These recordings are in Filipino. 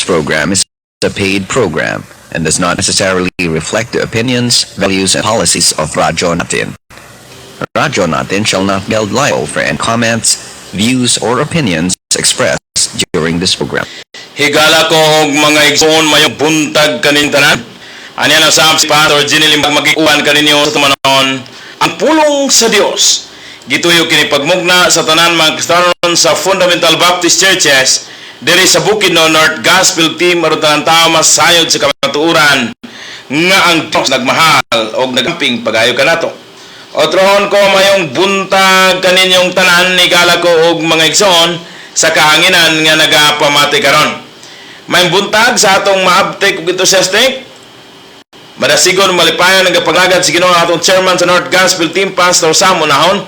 program is a paid program and does not necessarily reflect the opinions, values, and policies of Radyo Natin. Radyo Natin shall not be held liable for any comments, views, or opinions expressed during this program. Higala ko og mga igsoon mayong buntag kanin tanan. Anya na sab si Pastor Ginily magikuan kaninyo sa tumanon ang pulong sa Dios. Gituyo kini pagmugna sa tanan mga Kristiyano sa Fundamental Baptist Churches diri sa Bukidnon North Gospel Team aron tanang tawo masayod sa kamatuoran nga ang Dios nagmahal og nagamping pagayo kanato. Otrohon ko mayong buntag kaninyong tanan higala ko og mga igsoon sa kahanginan nga nagapamati karon. May buntag sa atong maabtik ug enthusiastic. Madasigon malipayon ang pagagad sa Ginoo atong chairman sa North Gospel Team Pastor Sam Unahon.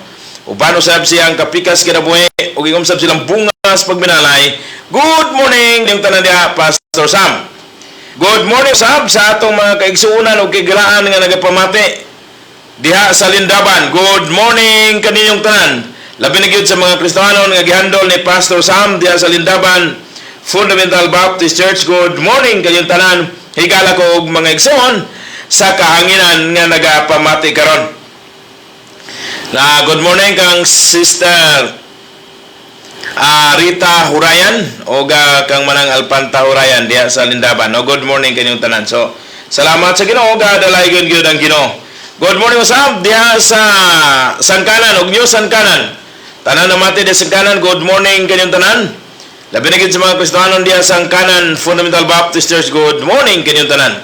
Ubano sab siyang kapikas kinabuhi ug igom sab silang bungas pagminalay. Good morning ning tanan diha Pastor Sam. Good morning sab sa atong mga kaigsuonan ug kigraan nga nagapamati diha sa Lindaban. Good morning kaninyong tanan. Labi na gyud sa mga Kristiyano nga gihandol ni Pastor Sam diha sa Lindaban Fundamental Baptist Church. Good morning kaninyong tanan. Higala ko og mga igsoon sa kahanginan nga nagapamati karon. Good morning kang Sister Rita Hurayan o kang Manang Alpanta Hurayan diha sa Lindaban. No, good morning kaninyong tanan. So, salamat sa Ginoo gadalayon gyud ang Ginoo. Good morning usab diha sa Sangkanan og New Sangkanan. Tanan namati diha sa Sangkanan, good morning kaninyong tanan. Labi na gyud sa mga Kristiyano diha sa Sangkanan Fundamental Baptist Church, good morning kaninyong tanan.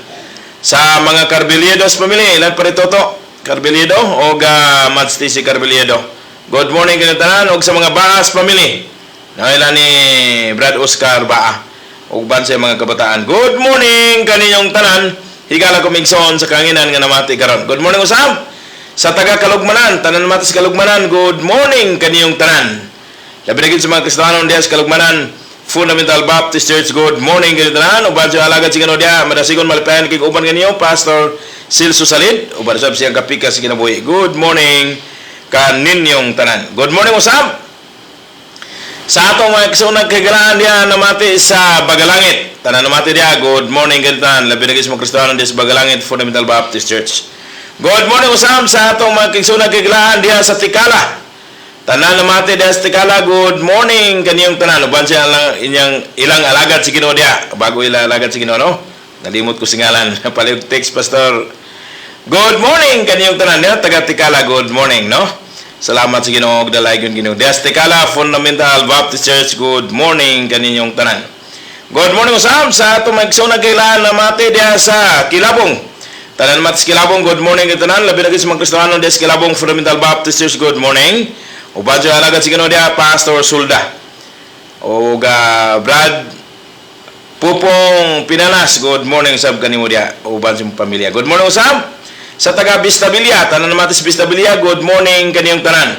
Sa mga Carbiliedos pamilya, ilan pa rito to? Carbiliedo o Madsti si Carbiliedo. Good morning kaninyong tanan og sa mga Baas pamilya. Ilan ni Brad Oscar Baa og ban sa mga kabataan. Good morning kaninyong tanan. Higala ko migsoon sa kanginan nga namati karon. Good morning usab sa taga Kalugmanan, tanan namati sa Kalugmanan. Good morning kaniyong tanan. Labi na gyud sa mga Kristiyano diha sa Kalugmanan Fundamental Baptist Church. Good morning kaniyong tanan. Uban sa alagad sa Ginoo diha madasigon malipayan kay uban kaniyo Pastor Silso Salid uban sab siyang kapikas sa kinabuhi. Good morning kaninyong tanan. Good morning usab sa atong mga kasunak kagalaan diha namati sa Bagalangit. Tanan namati diha, good morning kantan. Labi na gyud sa mga Kristiyano diha sa Bagalangit Fundamental Baptist Church. Good morning usab sa atong mga kasunak kagalaan diha sa Tikala. Tanan namati diha sa Tikala, good morning kaniyong tanan. Uban siya lang ilang alagad sa Ginoo diha. Bago ilang alagad sa Ginoo no. Nalimot ko singalan. Palihog text Pastor. Good morning kaniyong tanan diha taga Tikala, good morning no. Salamat sa Ginoo og dalaygon Ginoo. Dias Tikala Fundamental Baptist Church, good morning kaninyong tanan. Good morning usab sa atong magsuon kailan namati diha sa Kilabong. Tanan mat sa Kilabong, good morning tanan. Labi na gyud sa mga Kristiyano diha sa Kilabong Fundamental Baptist Church, good morning. Uban sa alagad sa Ginoo diha Pastor Sulda. Og Brad Pupong Pinalas, good morning usab kanimo diha uban sa pamilya. Good morning usab sa taga Vistabilia, tanan namati sa Vistabilia, good morning kaniyong tanan.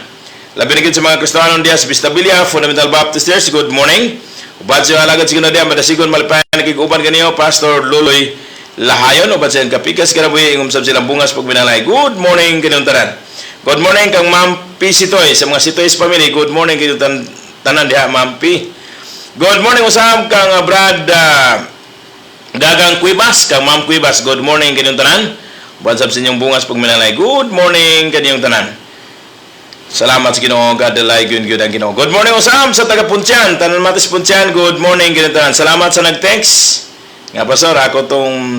Labi na gyud sa mga Kristiyano diha sa Vistabilia Fundamental Baptist Church, good morning. Uban sa alagad sa Ginoo diha madasigon malipayan kiguban kaniyo Pastor Luloy Lahayon uban sa kapikas kanabuhi ingom sab silang bungas pagminalay. Good morning kaniyong tanan. Good morning kang Ma'am P. Sitoy sa mga Sitoy's family, good morning kaniyong tanan diha Ma'am P. Good morning usab kang Brad Gagang Cuibas, kang Ma'am Cuibas, good morning kaniyong tanan. Bansab sa inyong bungas pagminalay. Good morning kaniyong tanan. Salamat sa Ginoo, gadalay gyud ang Ginoo. Good morning usab sa taga Puntyan, tanan matis Puntyan, good morning kaniyong tanan. Salamat sa nag-text. Nga pastor, ako tong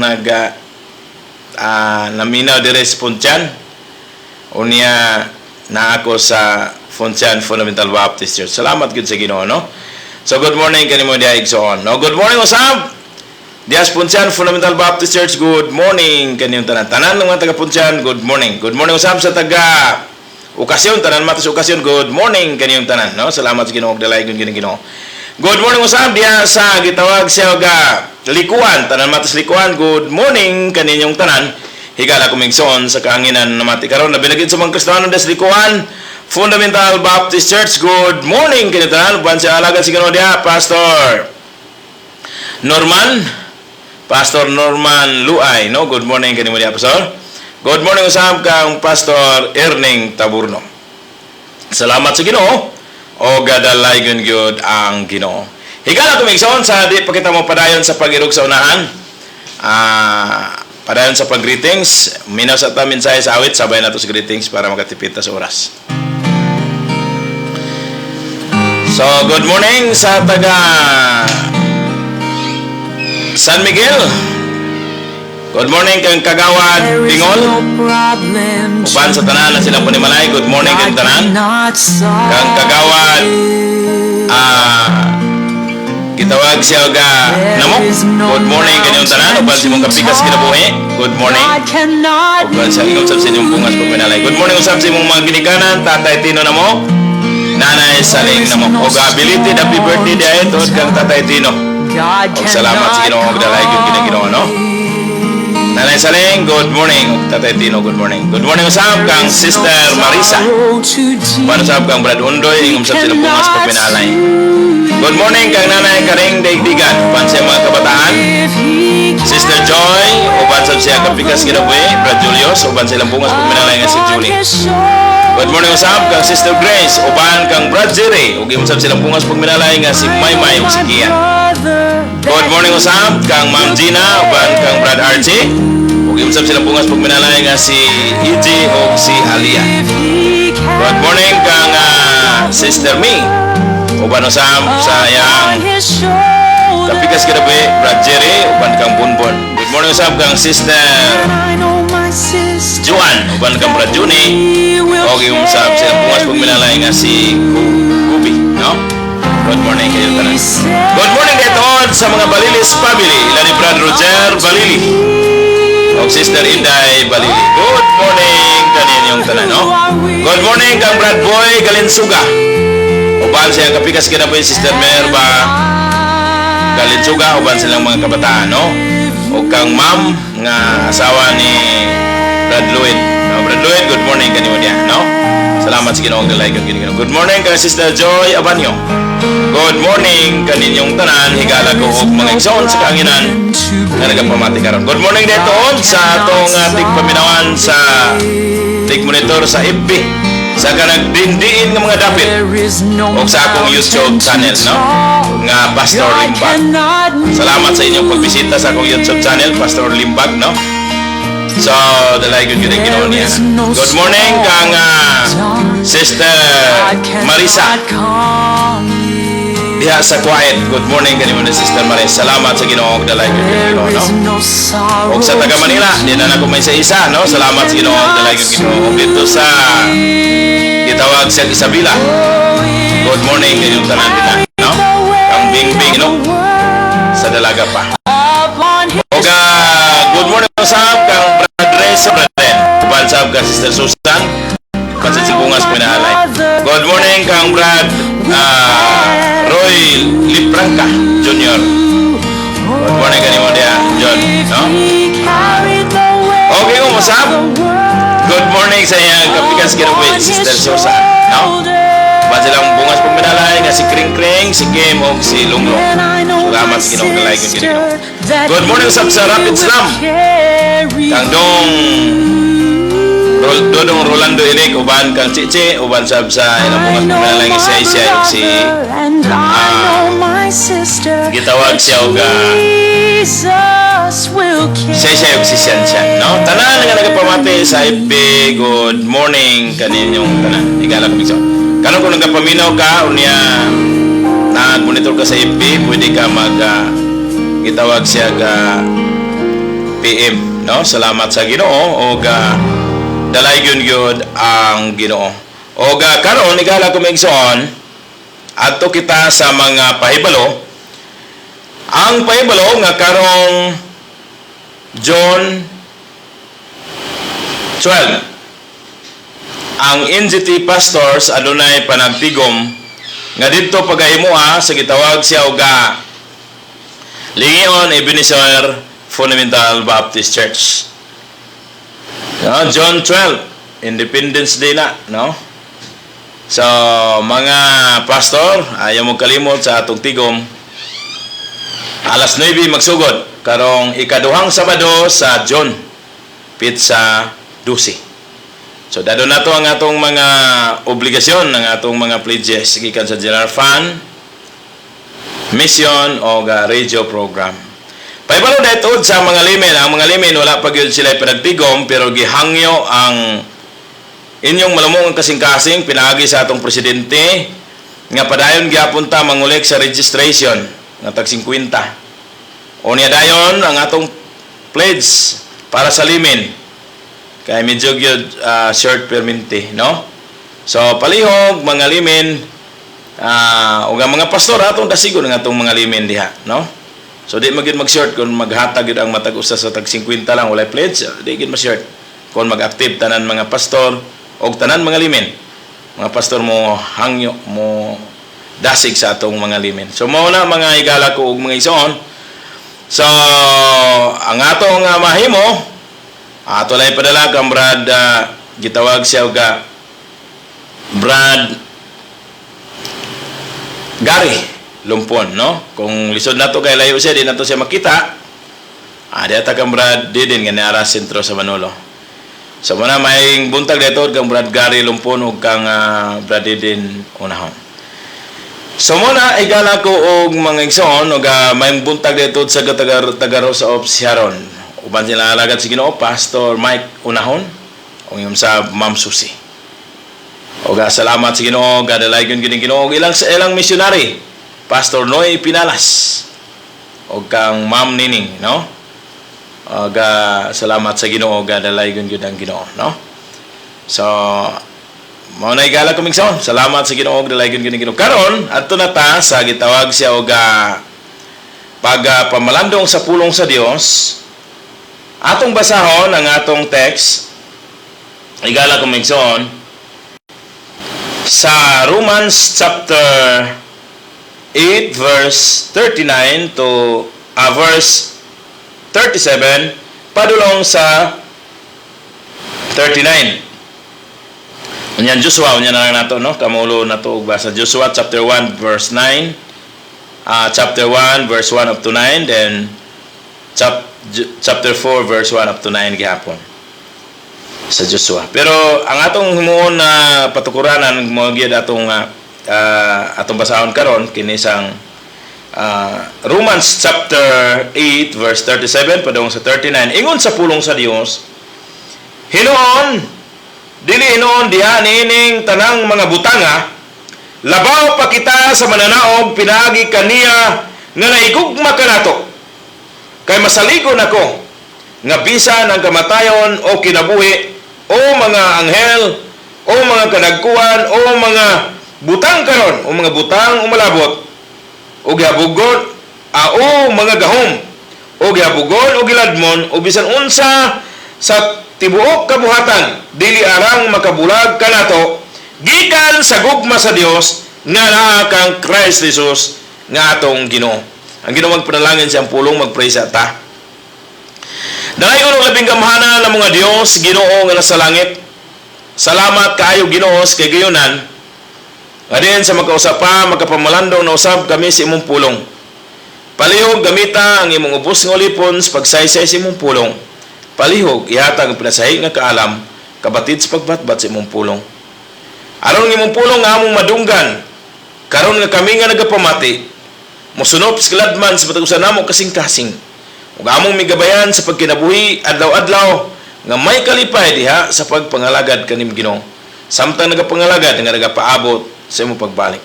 naminaw dire sa Puntyan. Unya na ako sa Puntyan Fundamental Baptist Church. Salamat gyud sa Ginoo no. So good morning kanimo diha igsoon. No, good morning usab Dias Puntyan Fundamental Baptist Church, good morning kaniyong tanan. Tanan ng mga taga Puntyan, good morning. Good morning usab sa taga Okasyon, tanan matis Okasyon, good morning kaniyong tanan. No, salamat sa Ginoo og dalaygon Ginoo. Good morning usab diha sa gitawag siya ga Likuan, tanan matis Likuan, good morning kaninyong tanan. Higala kumigsoon sa kahanginan namati karon nabilagid sa mga Kristiyano diha sa Likuan Fundamental Baptist Church, good morning kaniyong tanan. Uban sa alagad sa Ginoo diha Pastor Pastor Norman Luay, no? Good morning kanimo diha Pastor. Good morning usab kang Pastor Erning Taburno. Salamat sa Ginoo o gadalaygon gyud ang Ginoo. Higala tumigson sa di pa kita mo padayon sa pag-irog sa unahan. Padayon sa pag-greetings. Minaw sa ta mensahe sa awit, sabay na to sa greetings para makatipid ta sa oras. So, good morning sa taga San Miguel. Good morning kang Kagawad Tingol. Uban sa tanan na silang panimalay. Good morning kang tanan. Kang Kagawad kitawag siya ga namok. Good morning kanyang tanan. Uban si mong kapikas kinabuhi. Good morning. Uban siya usap sa inyong bungas pagminalay. Good morning usap sa imong mga ginikanan. Tatay Tino namok. Nanay Saling namok. O ability, happy birthday dahil to kang Tatay Tino. O salamat sa Ginoo og dalay gyud Ginoo no. Nanay Saling, good morning. Tatay Tino, good morning. Good morning usab kang Sister Marisa. Para usab kang Brad Undoy ingum sa sila bungas pagminalay. Good morning kang Nanay Karing Daigdigan, uban sa mga kabataan. Sister Joy, uban sa siya kapikas kinabuhi. Brad Julius, uban sa ilang bungas pagminalay nga si Julie. Good morning usab kang Sister Grace, uban kang Brad Jerry, ug usab silang bungas pagminalay nga si Maymay ug si Kian. Good morning usab kang Ma'am Gina, uban kang Brad Archie, ug usab silang bungas pagminalay nga si EJ ug si Alia. Good morning kang Sister Me, uban usab sa yang kapikas kinabuhi Brad Jerry, uban kang Bunbon. Good morning usab kang Sister Juan, uban kang Brad Juni, o yung sa bungas pagminalay nga si Gubi, no? Good morning kayo tanan. Good morning dito sa mga Balilis family, ilan ni Brad Roger Balili o Sister Inday Balili. Good morning kaninyong tanan, no? Good morning kang Brad Boy Galinsuga, uban siya kapikas kinabuhi Sister Merba Galinsuga, uban silang mga kabataan, no? O kang ma'am nga asawa ni Brad Lloyd. No, Brad Lloyd, good morning kanimo niya, no? Salamat sa Ginoo galay kang Ginoo. Good morning kay Sister Joy Abanyo. Good morning kaninyong tanan, higala ko og mga igsoon sa kanginan nga nagapamati karon. Good morning dito sa atong tigpaminawan sa tigmonitor sa FB. Sa kanang dindiin nga mga dapit o sa akong YouTube channel, no? Nga Pastor Limbag. Salamat sa inyong pagbisita sa akong YouTube channel, Pastor Limbag, no? So, dalay good Ginoo niya. Good morning kang Sister Marisa diha sa quiet. Good morning kanimo ni Sister Marisa. Salamat sa Ginoo og dalay good Ginoo, no? Og sa taga Manila, di na ako may isa, no? Salamat sa Ginoo og dalay good Ginoo. Og dito sa gitawag sa Isabela. Good morning kanimo tanan dito, no? Kang Bingbing, no? Sa dalaga pa. Og good morning usab kang Brad Reza Braden, uban sab ka Sister Susan, kasi si bungas pinaalay. Good morning kang Brad Roy Lipranca Jr. Good morning kanimo dia John, no? Okay mo usab. Good morning sa iyang kapikas kinabuhi Sister Susan, no? Uban silang bungas pagminalay nga si Kring Kring, si Kim o si Lunglong. Salamat sa Ginoo galay kang Ginoo. Good morning sa Rapid Slam kang Dodong Rolando Eric, uban kang Chichi, uban sab sa ilang bungas pagminalay nga si Aisha o si gitawag siya og siya o si Sian, no? Tanan nga nagapamati sa FB. Good morning kaninyong tanan, higala kami so. Karon kung nagapaminaw ka unya nag-monitor ka sa FB, pwede ka mag gitawag siya ga PM, no? Salamat sa Ginoo og dalay gyud ang Ginoo. Og karon igala ko migsoon adto kita sa mga pahibalo. Ang pahibalo nga karong John 12, ang NGT pastors adunay panagtigom nga didto pagahimoa sa gitawag siya og Lingion Ebenezer Fundamental Baptist Church. No, John 12, Independence Day na, no? So, mga pastor, ayaw mo kalimot sa atong tigom. Alas 9 magsugod karong ikaduhang Sabado sa John Pizza 12. So dado na to ang atong mga obligasyon, ang atong mga pledges gikan sa General Fund, mission o radio program. Paibalo daytod sa mga limen, ang mga limen wala pa gyud sila pinagtigom pero gihangyo ang inyong malamong kasing-kasing pinaagi sa atong presidente nga padayon gyapon ta mangulik sa registration nga tag 50. O niya dayon ang atong pledge para sa limen kay medyo gyud short perminti, no? So palihog mga limen ug ang mga pastor atong dasigon nga atong mga limen diha, no? So di magid mag-short kung maghatag gid ang matag usa sa tag 50 lang walay pledge, di gid ma-short. Kung mag-active tanan mga pastor og tanan mga limen. Mga pastor mo hangyo mo dasig sa atong mga limen. So mao na mga igala ko og mga igsoon. So ang atong mahimo ato lay padala kang Brad gitawag siya og Brad Gary Lumpon, no? Kung lisod nato kay layo siya, di nato siya makita. Di ata kang Brad Didin nga niara sentro sa Manolo. So muna may buntag dito kang Brad Gary Lumpon ug kang Brad Didin unahon. So muna igala ko og mga igsoon ug may buntag dito sa Tagarosa of Sharon. Uban sila alagad si Ginoo Pastor Mike unahon ug yung sa Ma'am Susie. Ug salamat sa Ginoo, gadalayon gid Ginoo ilang missionary. Pastor Noy Pinalas o kang Ma'am Nining, no? Salamat sa Ginoo, gadalayon gyud ang Ginoo, no? So mao na igala ko migson. Salamat sa Ginoo, gadalayon gyud ang Ginoo. Karon adto na ta sa gitawag siya og pagpamalandong sa pulong sa Dios. Atong basahon ang atong text. Igala ko migson sa Romans chapter 8 verse 39 to verse 37 padulong sa 39. Unyan Joshua unya na lang nato, no? Kamulo nato og basa Joshua chapter 1 verse 9, chapter 1 verse 1 up to 9, then chapter 4 verse 1 up to 9 gihapon sa Joshua. Pero ang atong himuon na patukuranan mo gyud atong atong basahon karon kini sang Romans chapter 8 verse 37 padung sa 39 ingon sa pulong sa Dios hinuon dili hinuon diha nining tanang mga butanga labaw pa kita sa mananaog pinaagi kaniya nga naigugma kanato kay masaligon ako nga bisan ang kamatayon o kinabuhi o mga anghel o mga kadagkuan o mga butang karon o mga butang umalabot o gihabugon o mga gahom o gihabugon o giladmon o bisan unsa sa tibuok kabuhatan dili arang makabulag kanato gikan sa gugma sa Dios nga naa kang Christ Jesus nga atong Ginoo. Ang Ginoo magpanalangin siyang pulong magpray sa ta. Dalayon og labing gamhanan ng mga Dios Ginoo nga nasa langit. Salamat kaayo Ginoo sa kagayonan. Adin sa magkausapa, magkapamalandong na usab kami sa imong pulong. Palihog gamita ang imong ubos nga ulipon sa pagsaysay sa imong pulong. Palihog ihatag ang pinasahi nga kaalam, kabatid sa pagbatbat sa imong pulong. Aron ng imong pulong nga among madunggan, karon nga kami nga nagapamati, mosunop sa kaladman sa patagusan namo kasing-kasing. Ug among migabayan sa pagkinabuhi adlaw-adlaw nga may kalipay diha sa pagpangalagad kanim Ginoo. Samtang nagapangalagad nga nagapaabot sa imong pagbalik.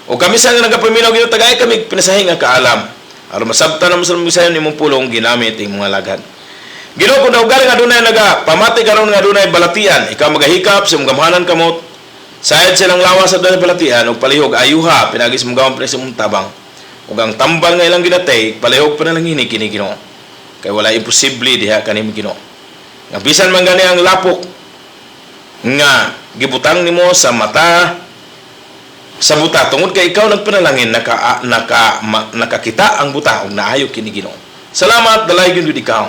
O kami sa nagapaminaw Ginoo tagay kami pinasahi nga kaalam. Aron masabtan na sa misayon imong pulong ginamit ing mga lagad. Ginoo kun daw galing adunay nagapamati karon nga adunay balatian, ikaw magahikap sa imong gamhanan kamot. Sayad silang lawas sa adunay balatian ug palihog ayuha pinagi sa imong gawon sa imong tabang. Ug ang tambal nga ilang ginatay palihog panalangin kini Ginoo. Kay wala imposible diha kanim Ginoo. Nga bisan man gani ang lapok nga gibutang nimo sa mata sa buta tungod kay ikaw nagpanalangin nakakita ang buta ug naayo kini Ginoo. Salamat dalaygon gid ikaw.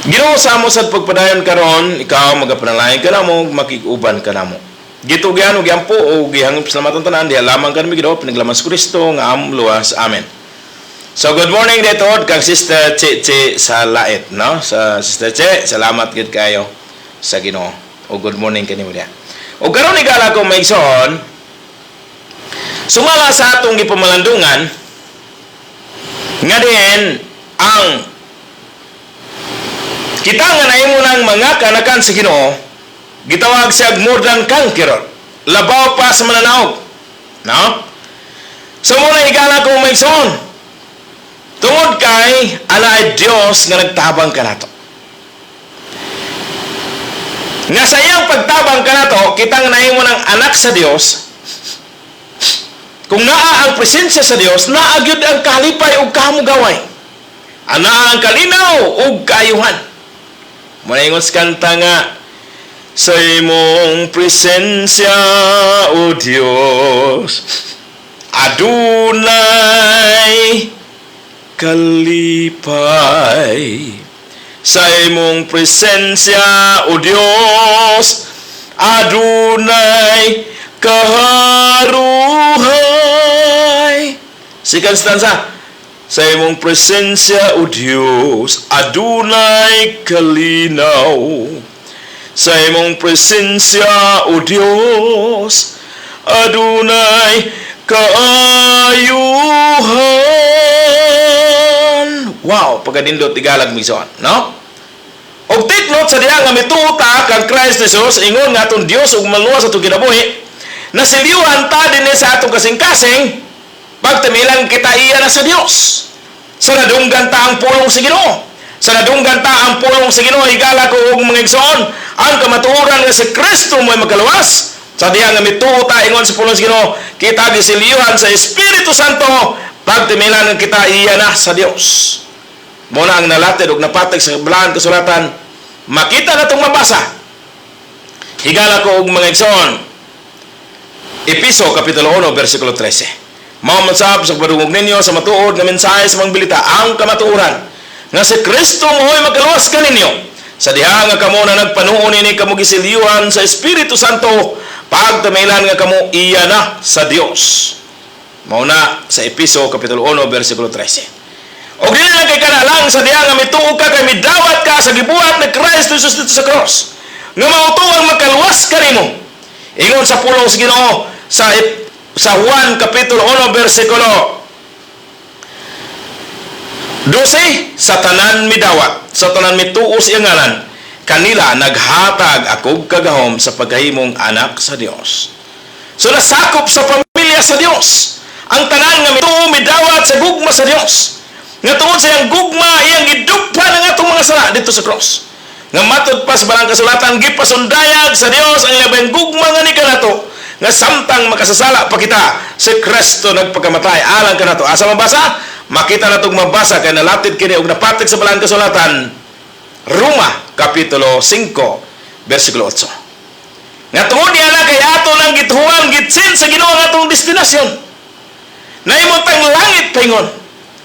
Ginoo sa amo sad pagpadayon karon ikaw magapanalangin ka namo makig-uban ka namo. Gitugyan og yampo og gihangop salamatan tanan diha lamang kanmi Ginoo pinaglaman sa Kristo nga among luwas. Amen. So good morning dito kang Sister Che sa Lait, no? Sa Sister Che, salamat gid kayo sa Ginoo. O good morning kanimo diha. O karon igala ko maigsoon Sumala sa atong gipamalandungan nga din ang kita nga nahimo ng mga kanakan sa Ginoo, gitawag siya more than conqueror, labaw pa sa mananaog, no? So muna higala ko maigsoon, tungod kay alaay Dios nga nagtabang kanato. Nga sa iyang pagtabang kanato, kitang nahimo ng anak sa Dios. Kung naa ang presensya sa Dios, naagyod ang kalipay ug kamugaway. Ana ang kalinaw ug kaayuhan. Moingon sa kanta nga, sa imong presensya, O Dios, adunay kalipay. Sa imong presensya, O Dios, adunay kaharuhay. Second stanza. Sa imong presensya, O Dios, adunay kalinaw. Sa imong presensya, O Dios, adunay kaayuhan. Wow, pagkadindot tigalag mison, no? Og take note sa diha nga mituta kang Christ Jesus, ingon nga atong Dios ug maluwas atong kinabuhi, nasiliwan ta dinhi sa atong kasing-kasing pagtamilang kita iya na sa Dios. Sa nadunggan ta ang pulong sa Ginoo. Sa nadunggan ta ang pulong sa Ginoo, higala ko og mga igsoon, ang kamatuoran nga si Kristo mo'y magaluwas. Sa diha nga mituta ingon sa pulong sa Ginoo, kita gisiliwan sa Espiritu Santo pagtamilang kita iya na sa Dios. Muna ang nalatid og napatig sa balahan kasulatan, makita na itong mabasa. Higala ko og mga igsoon, Episo Kapitulo 1, versikulo 13. Mamansab sa padungog ninyo sa matuod na mensahe sa mga bilita, ang kamatuoran nga si Kristo mo'y magaluwas kaninyo. Sa diha nga kamo na nagpanuon ini kamo gisiliwan sa Espiritu Santo, pagtamilan nga kamo iya na sa Dios. Mauna sa Episo Kapitulo 1, versikulo 13. O dili lang kay kanalang sa diha nga mituog ka kay midawat ka sa gibuhat ni Kristo Jesus dito sa cross. Nga mautuwang makaluwas kanimo. Ingon sa pulong sa Ginoo sa Juan Kapitulo 1 versikulo 12, sa tanan midawat, sa tanan mituo sa ngalan, kanila naghatag akog kagahom sa pagkahimong anak sa Dios. So nasakop sa pamilya sa Dios ang tanan nga mituo midawat sa gugma sa Dios. Nga tungod sa iyang gugma, iyang gidugpa ng atong mga sala dito sa cross. Nga matod pa sa barang kasulatan, gipasundayag sa Dios ang labing gugma nga ni kanato, nga samtang makasasala pa kita, si Kristo nagpagkamatay alang kanato. Asa mabasa? Makita na itong mabasa kay nalatid kini og napatig sa barang kasulatan, Roma Kapitulo 5 versikulo 8. Nga tungod niya na kay ato ng gituhuan gitsin sa Ginoo nga atong destinasyon. Naimutang langit paingon.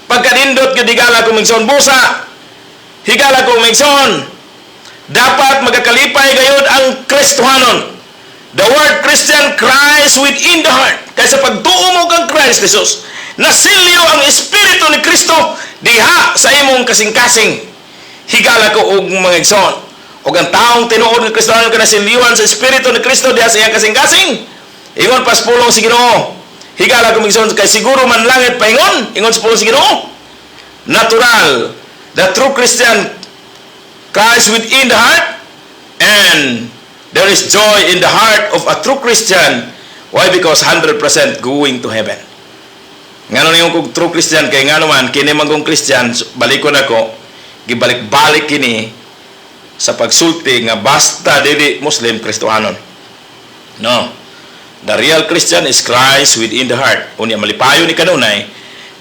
Pagkadindot ko higala ko migson busa, higala ko migson, dapat magakalipay gayud ang Kristohanon. The word Christian cries within the heart. Kaysa pagtuo mo kang Christ Jesus, nasilyo ang Espiritu ni Kristo diha sa imong kasing-kasing. Higala ko og mga igsoon, og ang taong tinuod ng Kristohanon ka nasilyoan sa Espiritu ni Kristo diha sa iyang kasing-kasing. Ingon pas pulong si Ginoo. Higala kumigson kay siguro man langit paingon, ingon sa pulong sa Ginoo. Natural, the true Christian cries within the heart, and there is joy in the heart of a true Christian. Why? Because 100% going to heaven. Ngano niyo kung true Christian kay ngano man kini magong Christian, balikon ako, gibalik-balik kini sa pagsulti nga basta dili Muslim Kristohanon. No. The real Christian is Christ within the heart. Unya malipayo ni kanunay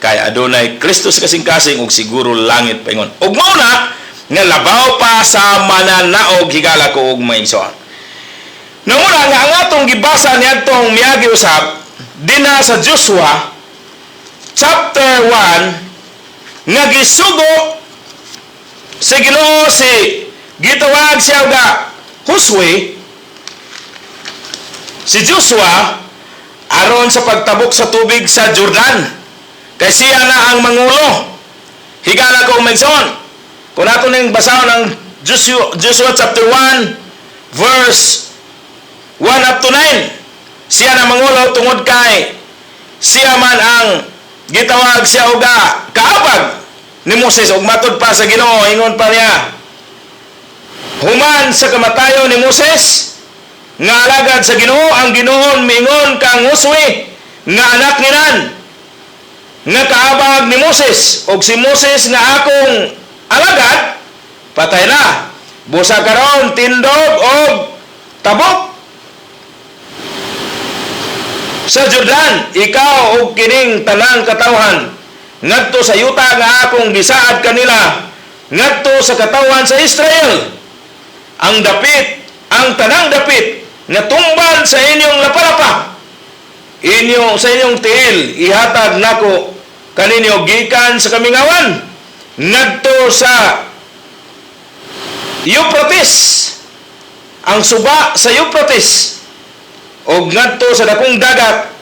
kay adunay Kristo sa kasing-kasing ug siguro langit paingon. Ug mao na nga labaw pa sa mananaog higala ko og maigsoon. Namuna nga ang atong gibasa niadtong miagi usab dinha sa Joshua chapter 1 nga gisugo si Ginoo si gitawag siya nga Josue, si Joshua aron sa pagtabok sa tubig sa Jordan. Kay siya na ang mangulo. Higala ko maigsoon. Kung nato ning basahon ang Joshua chapter 1 verse 1 up to 9. Siya na mangulo tungod kay siya man ang gitawag siya uga kaabag ni Moses ug matud pa sa Ginoo ingon pa niya human sa kamatayon ni Moses nga alagad sa Ginoo ang Ginoon miingon kang Josue nga anak ninan nga kaabag ni Moses ug si Moses nga akong alagad patay na busa karon tindog og tabok sa Jordan ikaw og kining tanang katawhan ngadto sa yuta nga akong gisaad kanila ngadto sa katawhan sa Israel ang dapit ang tanang dapit nga tumban sa inyong lapalapa sa inyong tiil ihatag nako kaninyo gikan sa kamingawan ngadto sa Euphrates ang suba sa Euphrates og ngadto sa dakong dagat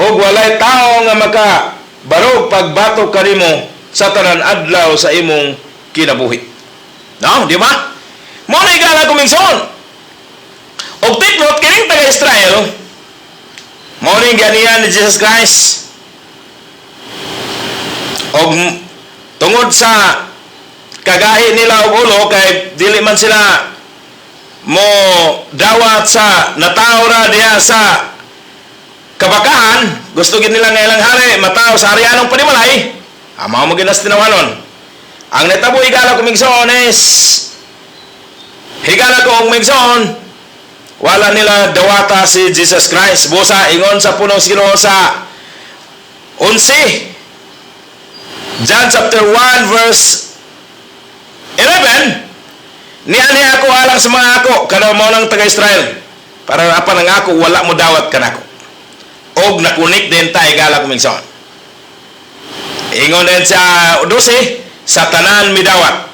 og walay tao nga makabarog pagbatok kanimo sa tanan adlaw sa imong kinabuhi. No, di ba? Mo na igala kumingson. Og tiklot kining taga Israel, mo ni ganiyan ni Jesus Christ. Og tungod sa kagahi nila og ulo kay dili man sila mo dawat sa natawra diha sa kabakahan gusto gid nila nga ilang hari mataw sa harianong panimalay amaw mo ginas tinawanon ang netabo higala ko migsoon is higala ko og migsoon wala nila dawata si Jesus Christ busa ingon sa punong Ginoo sa 11 John chapter 1 verse 11 niani ako alang sa mga ako kada mo lang taga Israel para apan ang ako wala mo dawat kanako og nakunik din tay galak mingson ingon din sa 12 sa tanan midawat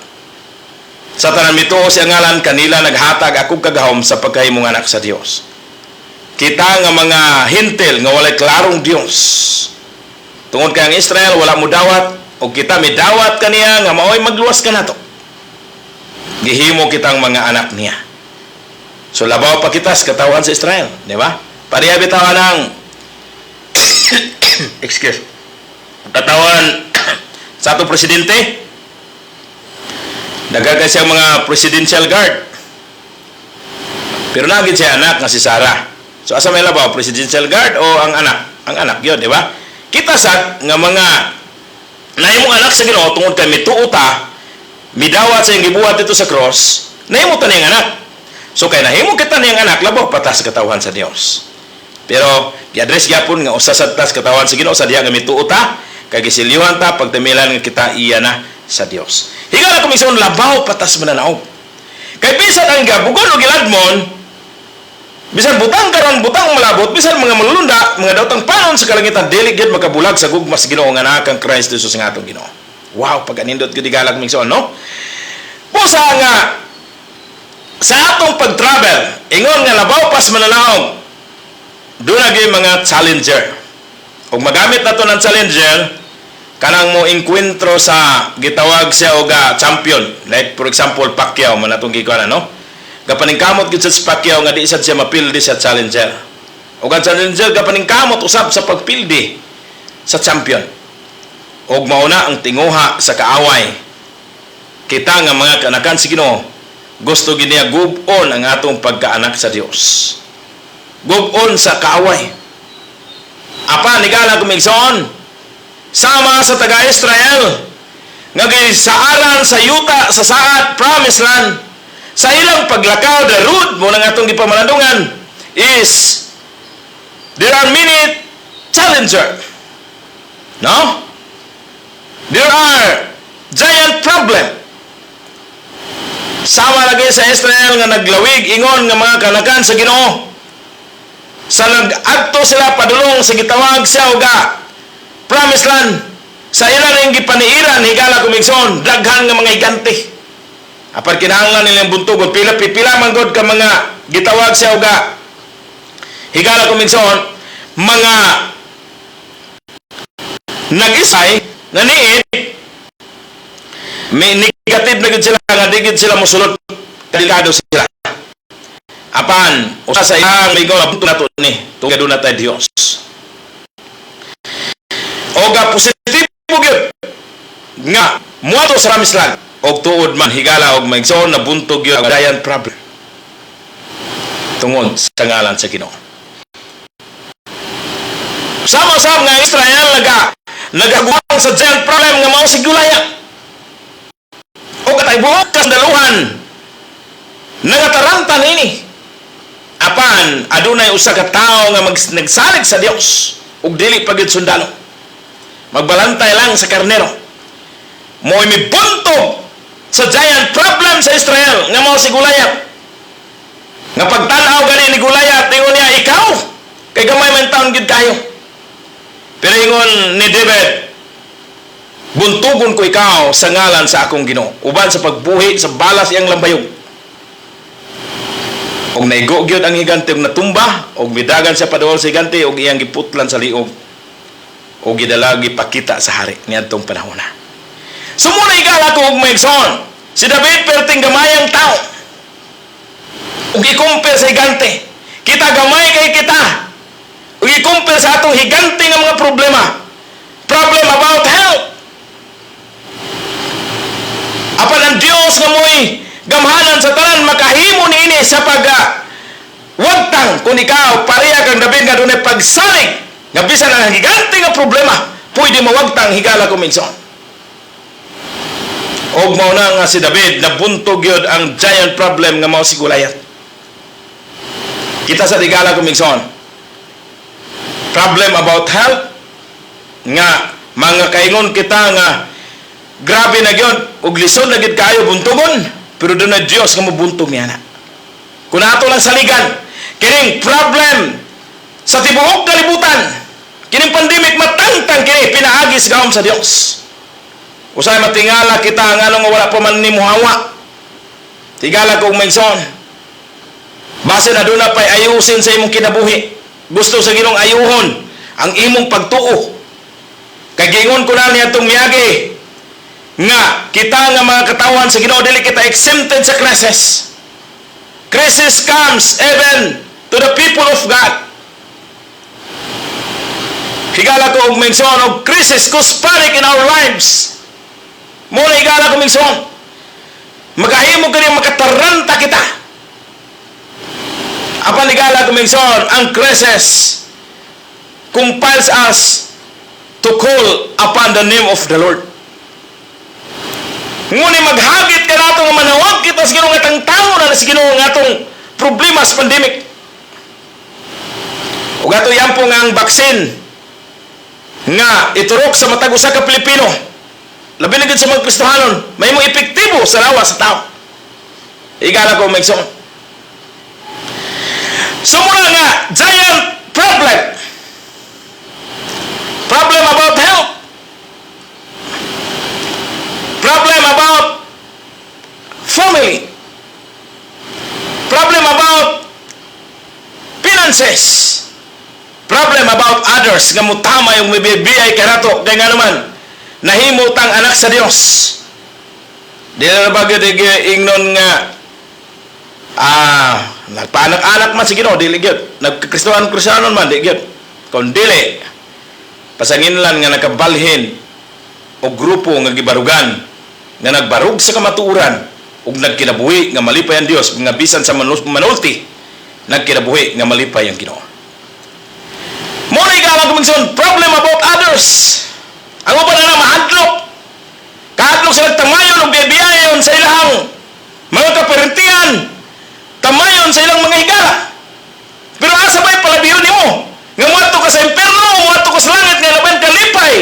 sa tanan mituo siya ngalan kanila naghatag ako kagahom sa pagkahimong anak sa Dios kita nga mga hintil nga walay klarong Dios tungod kay ang Israel wala mo dawat og kita midawat kaniya nga maoy magluwas kanato gihimo kitang mga anak niya so labaw pa kita sa katawan sa Israel di ba pareha bitawan ng excuse katawan sa atong presidente nagagay siya mga presidential guard pero nagit siya anak nga si Sarah so asa may labaw presidential guard o ang anak yun di ba kita sa nga mga nahimong anak sa Ginoo tungod kay mituota midawat sa iyong gibuhat dito sa cross nahimo ta niyang anak so kay nahimo kita niyang anak labaw patas katawhan sa Dios pero gi-address gyapon nga usa sa tas katawhan sa Ginoo sa diha nga mituota kay gisilyuhan ta pagtamilan nga kita iya na sa Dios higala komisyon labaw patas mananaog kay bisan ang gabugon o giladmon bisan butang karon butang malabot bisan mga malulunda mga daotang panon sa kalangitan dili gid makabulag sa gugma sa Ginoo nga naa kang Kristo Jesus nga atong Ginoo wow paganindot gid galag mingson no pusa nga sa atong pag-travel ingon nga labaw pas mananaog doon lagi mga challenger ug magamit nato ng challenger kanang mo encuentro sa gitawag siya og champion like for example Pacquiao man atong gikuan no gapaningkamot gid sa Pacquiao nga di sad siya mapildi sa challenger ug ang challenger gapaningkamot usab sa pagpildi sa champion ug mauna ang tinguha sa kaaway kita nga mga kanakan sa Ginoo gusto gid niya gub-on ang atong pagkaanak sa Dios gub-on sa kaaway apa nigala kumigson sama sa taga Israel nga gisaaran sa yuta sa saat promised land sa ilang paglakaw the road mo nang atong gipamalandungan is there are many challenger no there are giant problem sama lagi sa Israel nga naglawig ingon nga mga kanakan sa Ginoo sa nag-adto sila padulong sa gitawag siya og promised land sa ilang ring gipaniiran higala kumigson daghan nga mga higante apar kinahanglan nilang buntugon pila man gud ka mga gitawag siya og higala kumigson mga nag-isay nga niit may negative na gud sila nga di gud sila mosulod delikado sila apan usa sa ilang may gawon nato ni tungod na tay Dios o ga positibo gyud nga muato sa ramislag og tuod man higala og maigsoon na buntog gyud ang giant problem tungod sa ngalan sa Ginoo. Sama-sama nga Israel nagaguwang sa giant problem nga mao si Goliath. O katay buok kandaluhan nagatarantan ini. Apan adunay usa ka tawo nga nagsalig sa Dios ug dili pa gyud sundalo. Magbalantay lang sa karnero. Mo'y mibuntog sa giant problem sa Israel nga mao si Goliath. Nga pagtanaw gani ni Goliath, ingon niya, ikaw kay gamay man taon gid kayo. Pero ingon ni David, buntugon ko ikaw sa ngalan sa akong Ginoo, uban sa pagbuhi sa balas iyang lambayog. Og naigo gyud ang higante og natumba, og midagan siya paduol sa higante og iyang giputlan sa liog. Og gidalagi pakita sa hari niadtong panahon na. Sumuna igala ko og maigsoon. Si David perting gamayang tao. Ug i-compare sa higante. Kita gamay kay kita. Ug i-compare sa atong higante nga mga problema. Problem about health. Apan ang Dios nga mo'y gamhanan sa tanan makahimo niini sa wagtang kung ikaw pareha kang David nga dunay pagsalig nga bisan ang higante nga problema pwede mawagtang higala kuminson. Og mao na nga si David nabuntog gyud ang giant problem nga mao si Goliath. Kita sa higala kuminson. Problem about health nga mga kaingon kita nga grabe na gyud ug lisod na gyud kayo buntugon pero doon na Diyos nga mabuntog niya na. Kung ato lang saligan kining problem sa tibuok kalibutan, kining pandemic matangtang kini pinaagi sa gahom sa Dios. Usay matingala kita nga nga wala pa man ni muhawa. Tigala kong maigsoon. Base na doon na pa'y ayusin sa imong kinabuhi. Gusto sa Ginoong ayuhon ang imong pagtuo. Kagingon ko na niya itong miyagi nga kita nga mga katawan sa Ginoo dili kita exempted sa crisis. Crisis comes even to the people of God. Higala ko og mention og crisis cosmic in our lives. Muna higala ko mention. Magahimo kini makataranta kita. Apan higala ko mention ang crisis compels us to call upon the name of the Lord. Ngunit maghagit ka nato nga manawag kita sa Ginoo nga tangtango na sa Ginoo nga atong problema sa pandemic. Ug ato yampo nga ang baksin nga iturok sa matag usa ka Pilipino. Labi na gid sa mga Kristohanon, may mo epektibo sa lawas sa tao. Igala ko maigsoon. Sumura nga giant problem. Problem about health. Problem about family. Problem about finances. Problem about others nga mutama yung mibibiyay kanato kay nga naman nahimutang anak sa Dios. Di na bagyo di ingnon nga nagpaanak-anak man si Ginoo dili gyud nagkakristohan man di gyud kon dili pasanginlan nga nakabalhin o grupo nga gibarugan nga nagbarug sa kamatuoran ug nagkinabuhi nga malipay ang Dios nga bisan sa manulti nagkinabuhi nga malipay ang Ginoo. Mo na ikaw magmigson problem about others. Ang uban na mahadlok kahadlok sa nagtamayon ug biyayon sa ilahang mga kaparentihan, tamayon sa ilang mga higala. Pero asa ba'y palabiyon nimo? Nga muadto ka sa imperno, muadto ka sa langit nga laban kalipay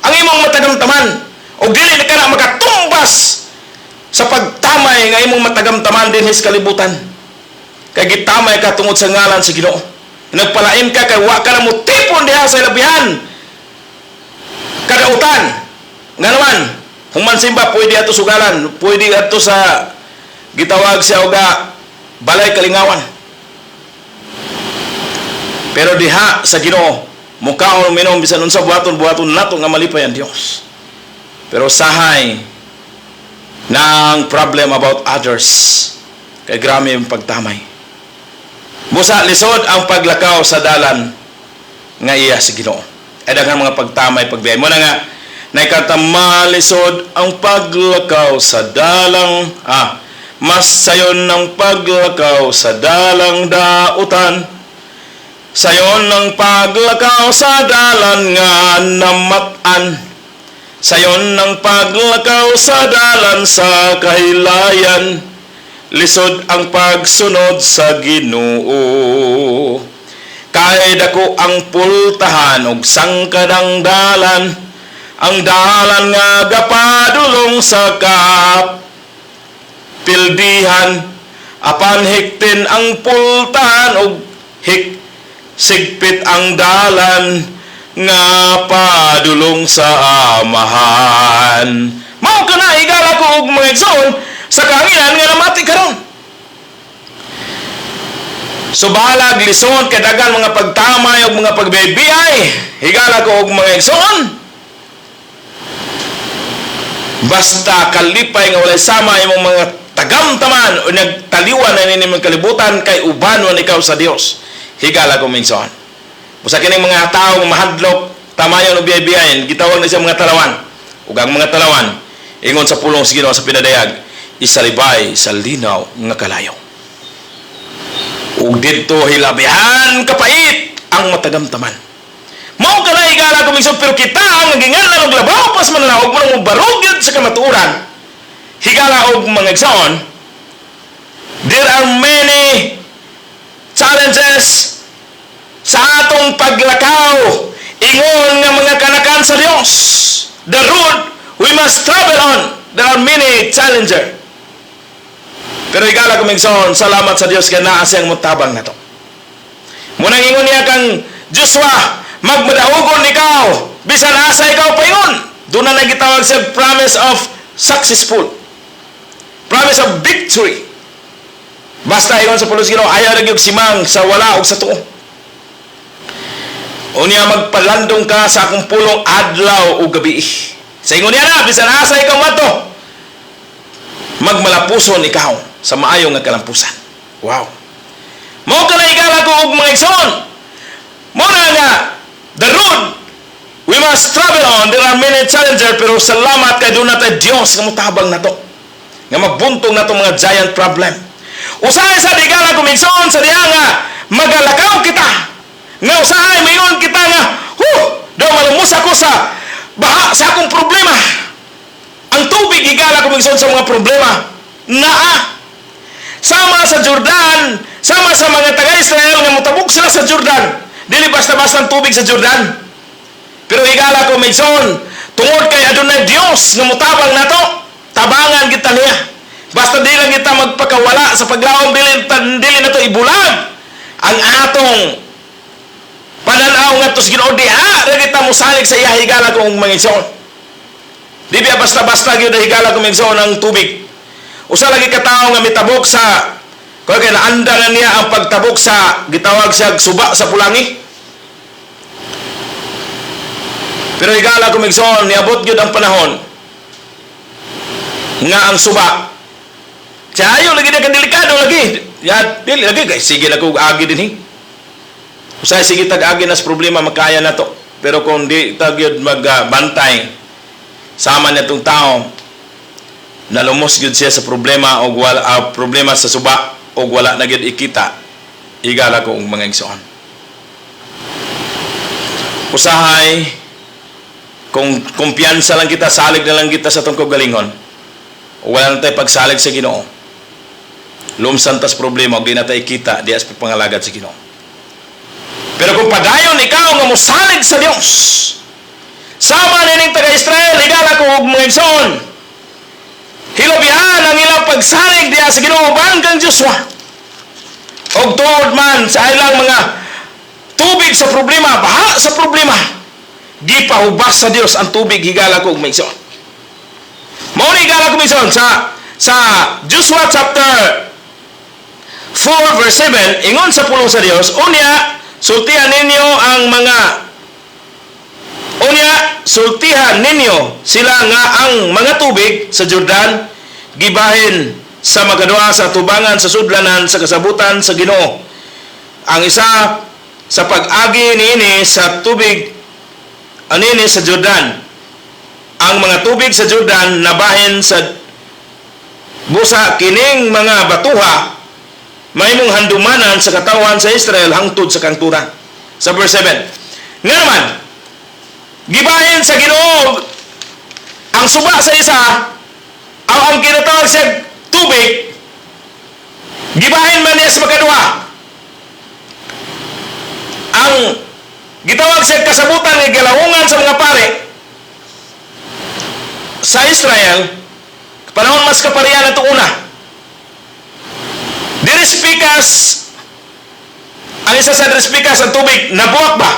ang imong matagamtaman. O dili na ka na makatumbas sa pagtamay nga imong matagamtaman din sa kalibutan. Kay gitamay ka tungod sa ngalan sa Ginoo. Nagpalain ka kay wa ka na mo tipon diha sa labihan. Kadautan. Nga naman, human simba pwede ato sugalan, pwede ato sa gitawag sa uga balay kalingawan. Pero diha sa Ginoo mukaon minom bisan unsa buhaton nato nga malipay ang Dios. Pero sahay ng problem about others kay grami ang pagtamay. Busa lisod ang paglakaw sa dalan nga iya sa Ginoo. ay daghang mga pagtamay pagbiyahe. Mo na nga naikanta malisod ang paglakaw sa dalang mas sayon ng paglakaw sa dalang dautan, sayon ng paglakaw sa dalan nga namatan, sayon ng paglakaw sa dalan sa kahilayan, lisod ang pagsunod sa Ginoo. Kay dako ang pultahan og sangkadang dalan, ang dalan nga gapadulong sa pildihan, apan hiktin ang pultahan og sigpit ang dalan nga padulong sa amahan. Mao kana higala ko og mga igsoon sa kahanginan nga namati karon. Subalag lison kay dagan mga pagtamay og mga pagbibiyay, higala ko og mga igsoon. Basta kalipay nga walay sama imong mga tagamtaman o nagtaliwan na ninyo kalibutan kay ubanon ikaw sa Dios. Higala ko minsan. Busa kining mga tao mahadlok, tamayon o biyabiyayin, gitawag na siya mga talawan. Ug ang mga talawan, ingon sa pulong sa Ginoo sa pinadayag, isalibay sa linaw nga kalayo. Ug didto hilabihan kapait ang matagamtaman. Mao kana higala ko minsan, pero kita ang nagingalan og labaw pas mananaog mo nang barugyod sa kamatuoran. Higala og mga igsoon, there are many challenges sa atong paglakaw ingon nga mga kanakan sa Dios. The road we must travel on, there are many challenges. Pero higala ko mga igsoon, salamat sa Dios kay naa siyang mutabang nato. Munang ingon niya kang Joshua, magmadahugon ikaw bisan asa ikaw paingon. Doon na nagitawag sa promise of successful, promise of victory. Basta ingon sa pulos Ginoo, ayaw ra gyud simang sa wala ug sa tuo. Unya magpalandong ka sa akong pulong adlaw ug gabi. Sa ingon niya na bisan asa ikaw mato, magmalapuson ikaw sa maayo nga kalampusan. Wow. Mao kana higala ko og mga igsoon. Mao na nga the road we must travel on, there are many challenges, pero salamat kay doon natin Diyos nga mutabang na to, nga magbuntong na to mga giant problem. Usahay sa digala kumigsoon sa diya nga magalakaw kita, nga usahay mayon kita nga daw malumos ako sa baha sa akong problema. Ang tubig higala kumigsoon sa mga problema naa sama sa Jordan, sama sa mga taga-Israel nga mutabok sila sa Jordan. Dili basta-basta ang tubig sa Jordan. Pero higala ko Mason, tungod kay adunay Dios nga mutabang nato, tabangan kita niya. Basta dili lang kita magpakawala sa paglaom, dili nato ibulag ang atong pananaw nga tos Ginoo diha ra kita mosalig sa iya. Higala ko mga igsoon. Di biya basta-basta gyud higala ko mga igsoon ang tubig. Usa lagi ka tawo nga mitabok sa kaya naanda na niya ang pagtabok sa gitawag siya suba sa pulangi. Pero higala ko migsoon, niabot gyud ang panahon nga ang suba siya ayaw lagi na delikado lagi. Ya, dili lagi kay sige na ko agi dinhi. Usay sige tag-agi nas problema makaya na to. Pero kung di tag gyud magbantay sama nitong tao, nalumos gyud siya sa problema o wala problema sa suba o wala na gyud ikita, higala ko ang mga igsoon. Usahay kung kumpiyansa lang kita, salig na lang kita sa itong kagalingon, o wala na tayo pagsalig sa Ginoo, lumsantas problema o di na tayo ikita, di as pangalagad sa Ginoo. Pero kung padayon ikaw nga musalig sa Dios, sama nining taga-Israel, higala ko og mga igsoon, hilabihan ang ilang pagsalig diya sa Ginoo banggang Joshua. Og tuod man sa ilang mga tubig sa problema, baha sa problema, gipahubas sa Dios ang tubig. Higala ko og mga igsoon. Mao ni higala ko mga igsoon sa Joshua chapter 4 verse 7, ingon sa pulong sa Dios, unya sultihan ninyo sila nga ang mga tubig sa Jordan gibahin sa magadua sa tubangan sa sudlanan sa kasabutan sa Ginoo. Ang isa sa pag-agi niini sa tubig anini sa Jordan. Ang mga tubig sa Jordan nabahin sa busa kining mga batuha mahimong handumanan sa katawan sa Israel hangtod sa kanturan. Sa verse 7. Nga naman, gibahin sa Ginoo ang suba sa isa ang kinatawag siya tubig, gibahin man niya sa magkaduha. Ang gitawag siya kasabutan ng galawungan sa mga pare sa Israel, panahon mas kaparian ito una. Dirispikas, ang isa sa dirispikas ang tubig, nabuwak ba?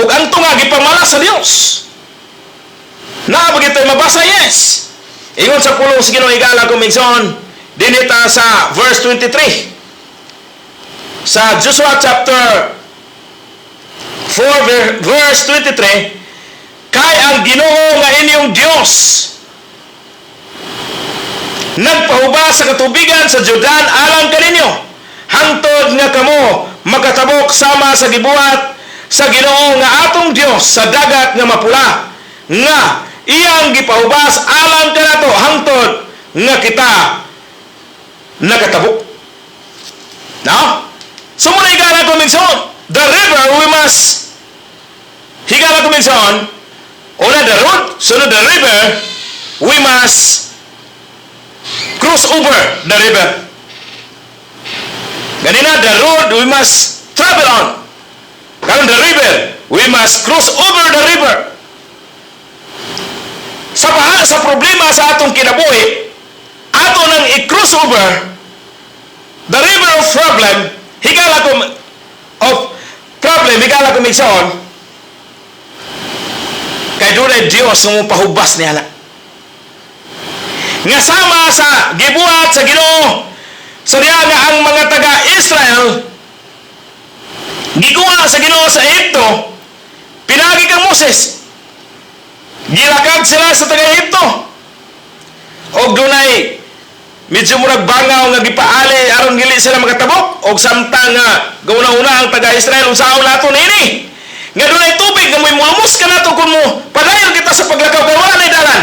O ang tunga, gipamala sa Diyos. Bagito'y mabasa, yes. Ingon sa pulong sa Ginoo higala kumigson, dinita sa verse 23. Sa Joshua chapter 4 verse 23, kay ang Ginoo nga inyong Dios nagpahuba sa katubigan sa Jordan alang kaninyo, hangtod nga kamo makatabok sama sa gibuhat sa Ginoo nga atong Dios sa dagat nga mapula, nga iyang gipahubas alang kanato hangtod nga kita nakatabok. Now, sumuna higala kumigson, the river we must higala kumigson, una the road, sunod the river, we must cross over the river. Ganina, the road we must travel on. Karon the river, we must cross over the river. Sa baha, sa problema sa atong kinabuhi, ato nang i-cross over the river of problem, higala ko migsaon, kay dunay Dios nga pahubas niya na. Nga sama sa gibuhat sa Ginoo sa diha nga ang mga taga-Israel gikuha sa Ginoo sa Ehipto, pinagi kang Moses, gilakad sila sa taga-Ehipto, og dunay medyo murag bangaw nga gipaali aron dili sila makatabok, og samtang nga gauna-una ang taga-Israel unsaon nato nini nga dunay tubig nga may mulumos ka nato kun mo padayon kita sa paglakaw kay wala nay dalan.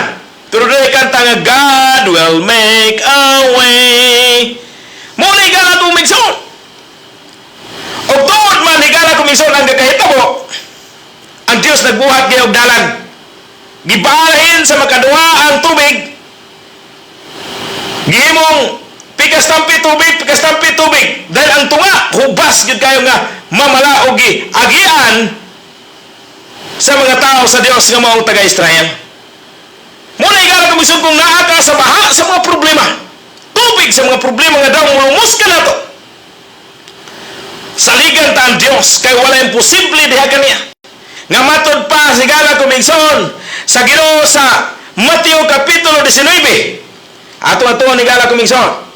Pero dunay kanta nga God will make a way. Mo ni gala tumigson. Og tuod man ni gala kumigson ang gakahitabo, ang Dios nagbuhat gyud og dalan. Gibahin sa makaduha ang tubig. Gihimong pikas-tampi tubig. Dahil ang tunga, hubas yun kayo nga mamala o agian sa mga tao sa Diyos nga maong taga-Israel. Muna igala komisyon kung naaka sa baha sa mga problema. Tubig sa mga problema nga daw mulumos ka na to. Saligan ta ang Diyos, kay wala imposible diha kaniya. Nga matod pa sigala komisyon sa Ginoo sa Mateo Kapitulo 19. Ato ni gala kumingson.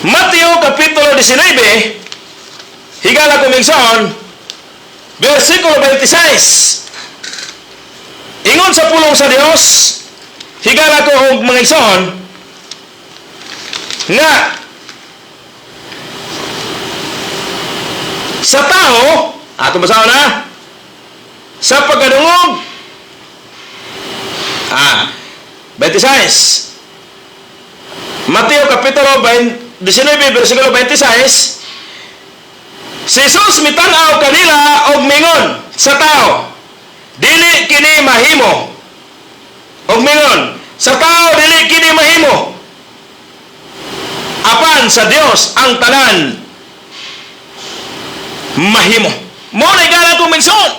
Mateo Kapitulo 19, higala kumingson, versikulo 26. Ingon sa pulong sa Dios, higala ko og mga ison, nga sa tao, ato basaw na, sa pagkadungog, 26. Mateo Kapitulo 19, versikulo 26. Si Jesus mitanaw kanila og mingon sa tao, dili kini mahimo. Og mingon sa tao, dili kini mahimo. Apan sa Dios ang tanan mahimo. Mo na igala kong mingson.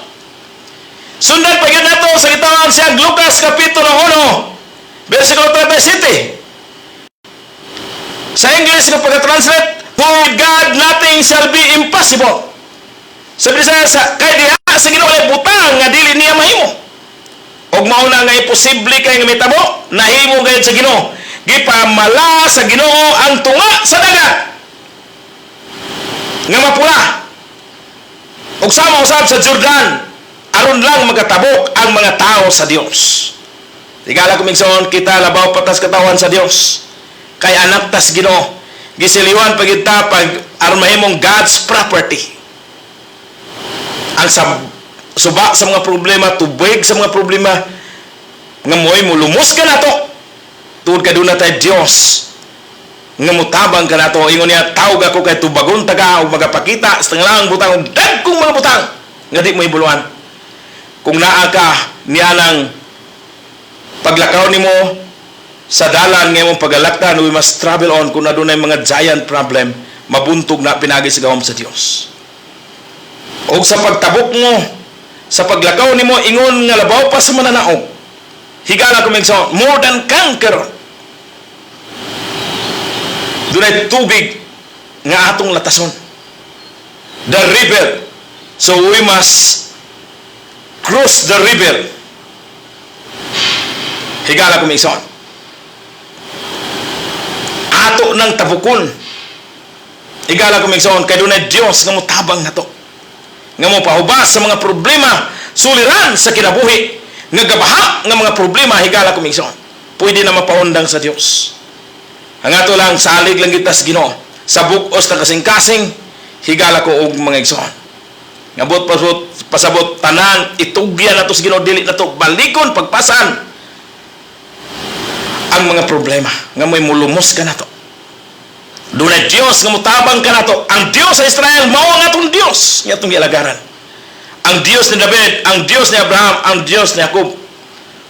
Sundan pa yun nato sa gitawang siyang Lucas Kapitulo 1, versikulo 37. Sa English nga pagka-translate, for with God nothing shall be impossible. Sabi sa kay diha sa Ginoo ay butang nga dili niya mahimo. Og mao na nga imposible kay nga mitabo, nahimo gayud sa Ginoo. Gipamala sa Ginoo ang tunga sa dagat nga mapula. Og sama usab sa Jordan aron lang magatabok ang mga tao sa Dios. Tigala kumingson kita labaw patas katawan sa Dios. Kay anak tas Ginoo, gisiliwan pagita pag aron mahimong God's property. Ang suba sa mga problema, tubig sa mga problema, nga mo'y mulumos ka na to. Tuod ka doon na tayo Diyos. Nga mutabang ka na to. Ingon niya, tawag ako kay tubagon taga o magapakita sa tangalang butang o dagkong mga butang. Nga di mo ibuluhan. Kung naa ka niya ng paglakaw ni mo sa dalan ngayon pagalaktan, we must travel on. Kung na doon ay mga giant problem, mabuntog na pinagi sa gawam sa Diyos. O sa pagtabok mo, sa paglakaw ni mo, ingon nga labaw pa sa mananaog. Higala ko mingson, more than conqueror. Doon ay tubig nga atong latason. The river. So we must cross the river. Higala ko mingson. Ato ng tabukon. Higala ko mingson, kay doon ay Diyos nga mutabang na to. Nga mo pahubas sa mga problema, suliran sa kinabuhi, nga gabaha nga mga problema, higala ko mingson. Pwede na mapaundang sa Diyos. Ang ato lang, salig lang kita sa Ginoo. Sa bukos na kasing-kasing, higala ko og mga igsoon. Ngabot pasabot tanan, itugyan na to sa Ginoo, dili na to, balikon, pagpasan ang mga problema. Nga may mulumos ka na to. Doon na Diyos nga mutabang ka na to. Ang Diyos sa Israel, mao ang atong Diyos nga atong ilagaran. Ang Diyos ni David, ang Diyos ni Abraham, ang Diyos ni Jacob,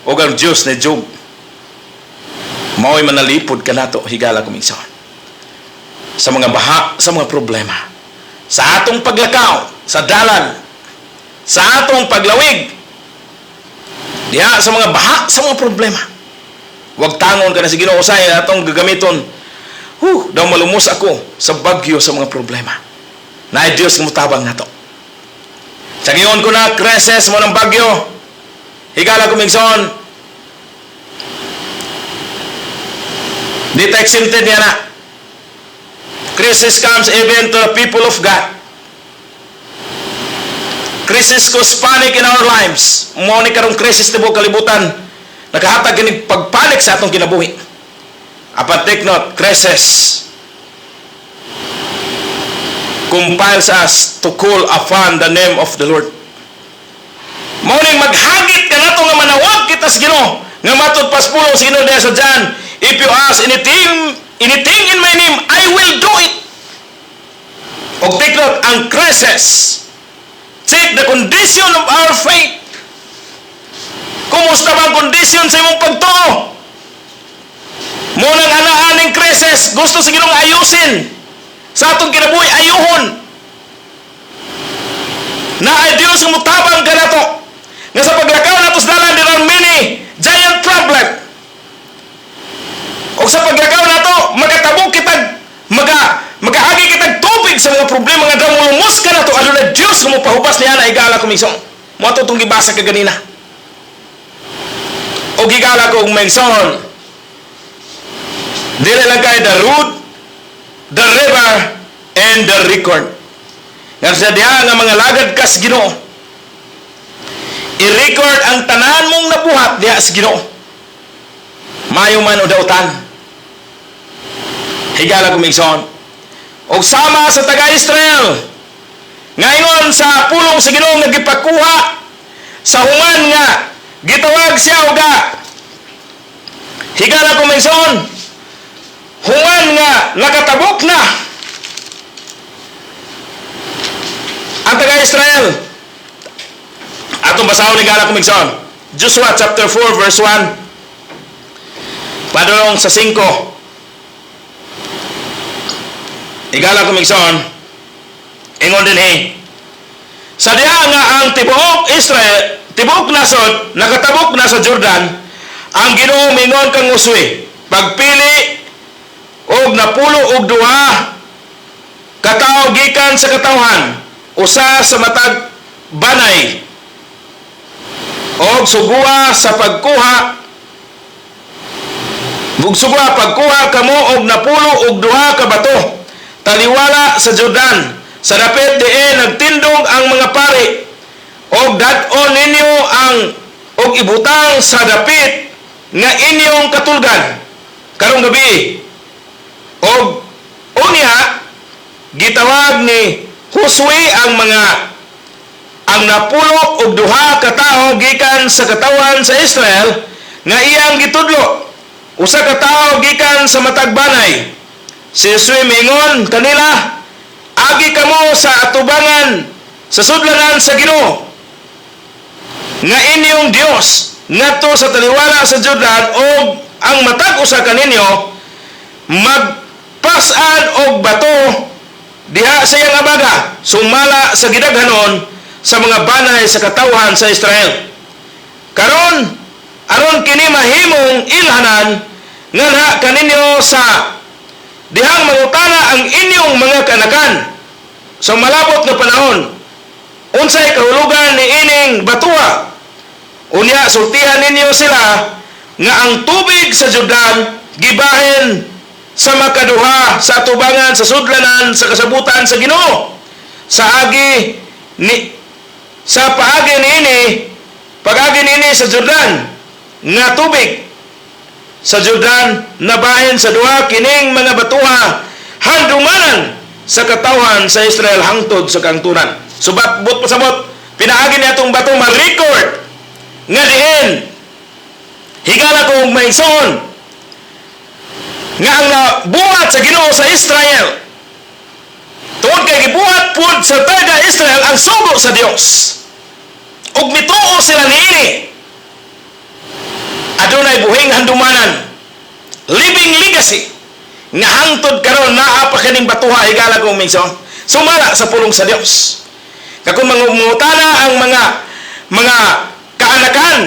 o ang Diyos ni Job. Mao'y manalipod ka na to, higala ko minsan. Sa mga baha, sa mga problema. Sa atong paglakaw, sa dalan, sa atong paglawig, diha, sa mga baha, sa mga problema. Huwag tangon ka na si Ginoo usay atong gagamiton. Daw malumos ako sa bagyo sa mga problema. Na Diyos ng mutabang na to. Sa ngayon ko na krisis mo ng bagyo, higala ko mingson, di ta exempted niya na. Crisis comes even to the people of God. Crisis cause panic in our lives. Mo ni karong crisis tibuok kalibutan, nakahatag kini pagpanik sa atong kinabuhi. Apan take note, crisis compels us to call upon the name of the Lord. Mauning maghagit ka nato nga manawag kita sa Ginoo, nga matod paspulo sa Ginoo diha sa John, if you ask anything in my name, I will do it. Og take note, ang crisis check the condition of our faith. Kumusta ba ang kondisyon sa imong pagtuo? Munang anaaning krisis, gusto sa Ginoo ayusin. Sa atong kinabuhi, ayuhon. Na ay Diyos ang mutabang ka na to. Nga sa paglakaw na to sa dalan, there are many giant problem. O sa paglakaw na to, magatabog kitag, magaagi kitag tubig sa mga problema nga daw mulumos ka na to. Ano na Diyos kung mapahubas niya na igala kumisong. Mo ato itong gibasa ka ganina. O gigala ko kung mengson, dili lang kay the road, the river, and the record. Nga sa diha nga mga lagad kas Ginoo, i-record ang tanan mong nabuhat diha sa Ginoo. Mayo man o dautan. Higala kumigson. O sama sa taga-Israel, ngayon sa pulong sa Ginoo nga gipakuha sa human nga gitawag siya uga. Higala kumigson. Human nga nakatabok na ang taga-Israel. Atong basahon ni gala kumigson. Joshua chapter 4 verse 1. Padulong sa 5. Igala kumigson. Ingon din sa diha nga ang tibuok Israel, tibuok nasod, nakatabok na sa Jordan, ang Ginoo mingon kang Josue, pagpili og napulo og duha katawo gikan sa katawhan, usa sa matag banay, og sugua sa pagkuha kamo og napulo og duha ka bato taliwala sa Jordan, sa dapit diin nagtindog ang mga pari, og dat-on ninyo ang og ibutang sa dapit nga inyong katulgan karong gabi. Og unya gitawag ni Josue ang ang napulok og duha ka tawo gikan sa katawan sa Israel nga iyang gitudlo. Usa ka tawo gikan sa matag banay. Si Josue mingon kanila, agi kamo sa atubangan sa sudlanan sa Ginoo nga inyong Dios ngadto sa taliwala sa Jordan, og ang matag usa kaninyo magpas-an og bato diha sa iyang abaga sumala sa gidaghanon sa mga banay sa katawhan sa Israel. Karon aron kini mahimong ilhanan nga kaninyo sa dihang mangutana ang inyong mga kanakan sa malabot na panahon, unsay kahulugan ni ining batuha. Unya sultihan ninyo sila nga ang tubig sa Jordan gibahin sa makaduha sa atubangan sa sudlanan sa kasabutan sa Ginoo. Sa paagi niini, pag-agi niini sa Jordan nga tubig sa Jordan nabahin sa duha kining mga batuha handumanan sa katawhan sa Israel hangtod sa kangturan. Subat but pasabot pinaagi niya itong bato ma-record nga diin higala kong maison nga ang nabuhat sa Ginoo sa Israel tuod kay gibuhat pud sa taga Israel ang sugo sa Dios ug mituo sila niini. Adunay buhing handumanan, living legacy nga hangtod karon naa pa kaning batuha higala kong maison sumala sa pulong sa Dios. Kung mangumutana ang mga kaanakan,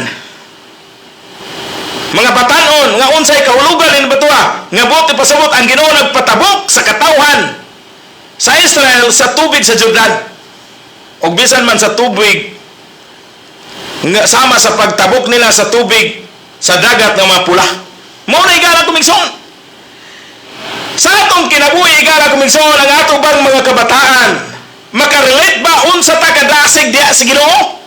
mga batanon nga unsay kahulugan ni batuha nga buti pasabot ang Ginoo nagpatabok sa katawhan sa Israel sa tubig sa Jordan og bisan man sa tubig nga sama sa pagtabok nila sa tubig sa dagat nga mapula. Mao na igala kumigson sa atong kinabuhi igala kumigson ang ato bang mga kabataan makarelate ba unsa ta kadasig diha sa Ginoo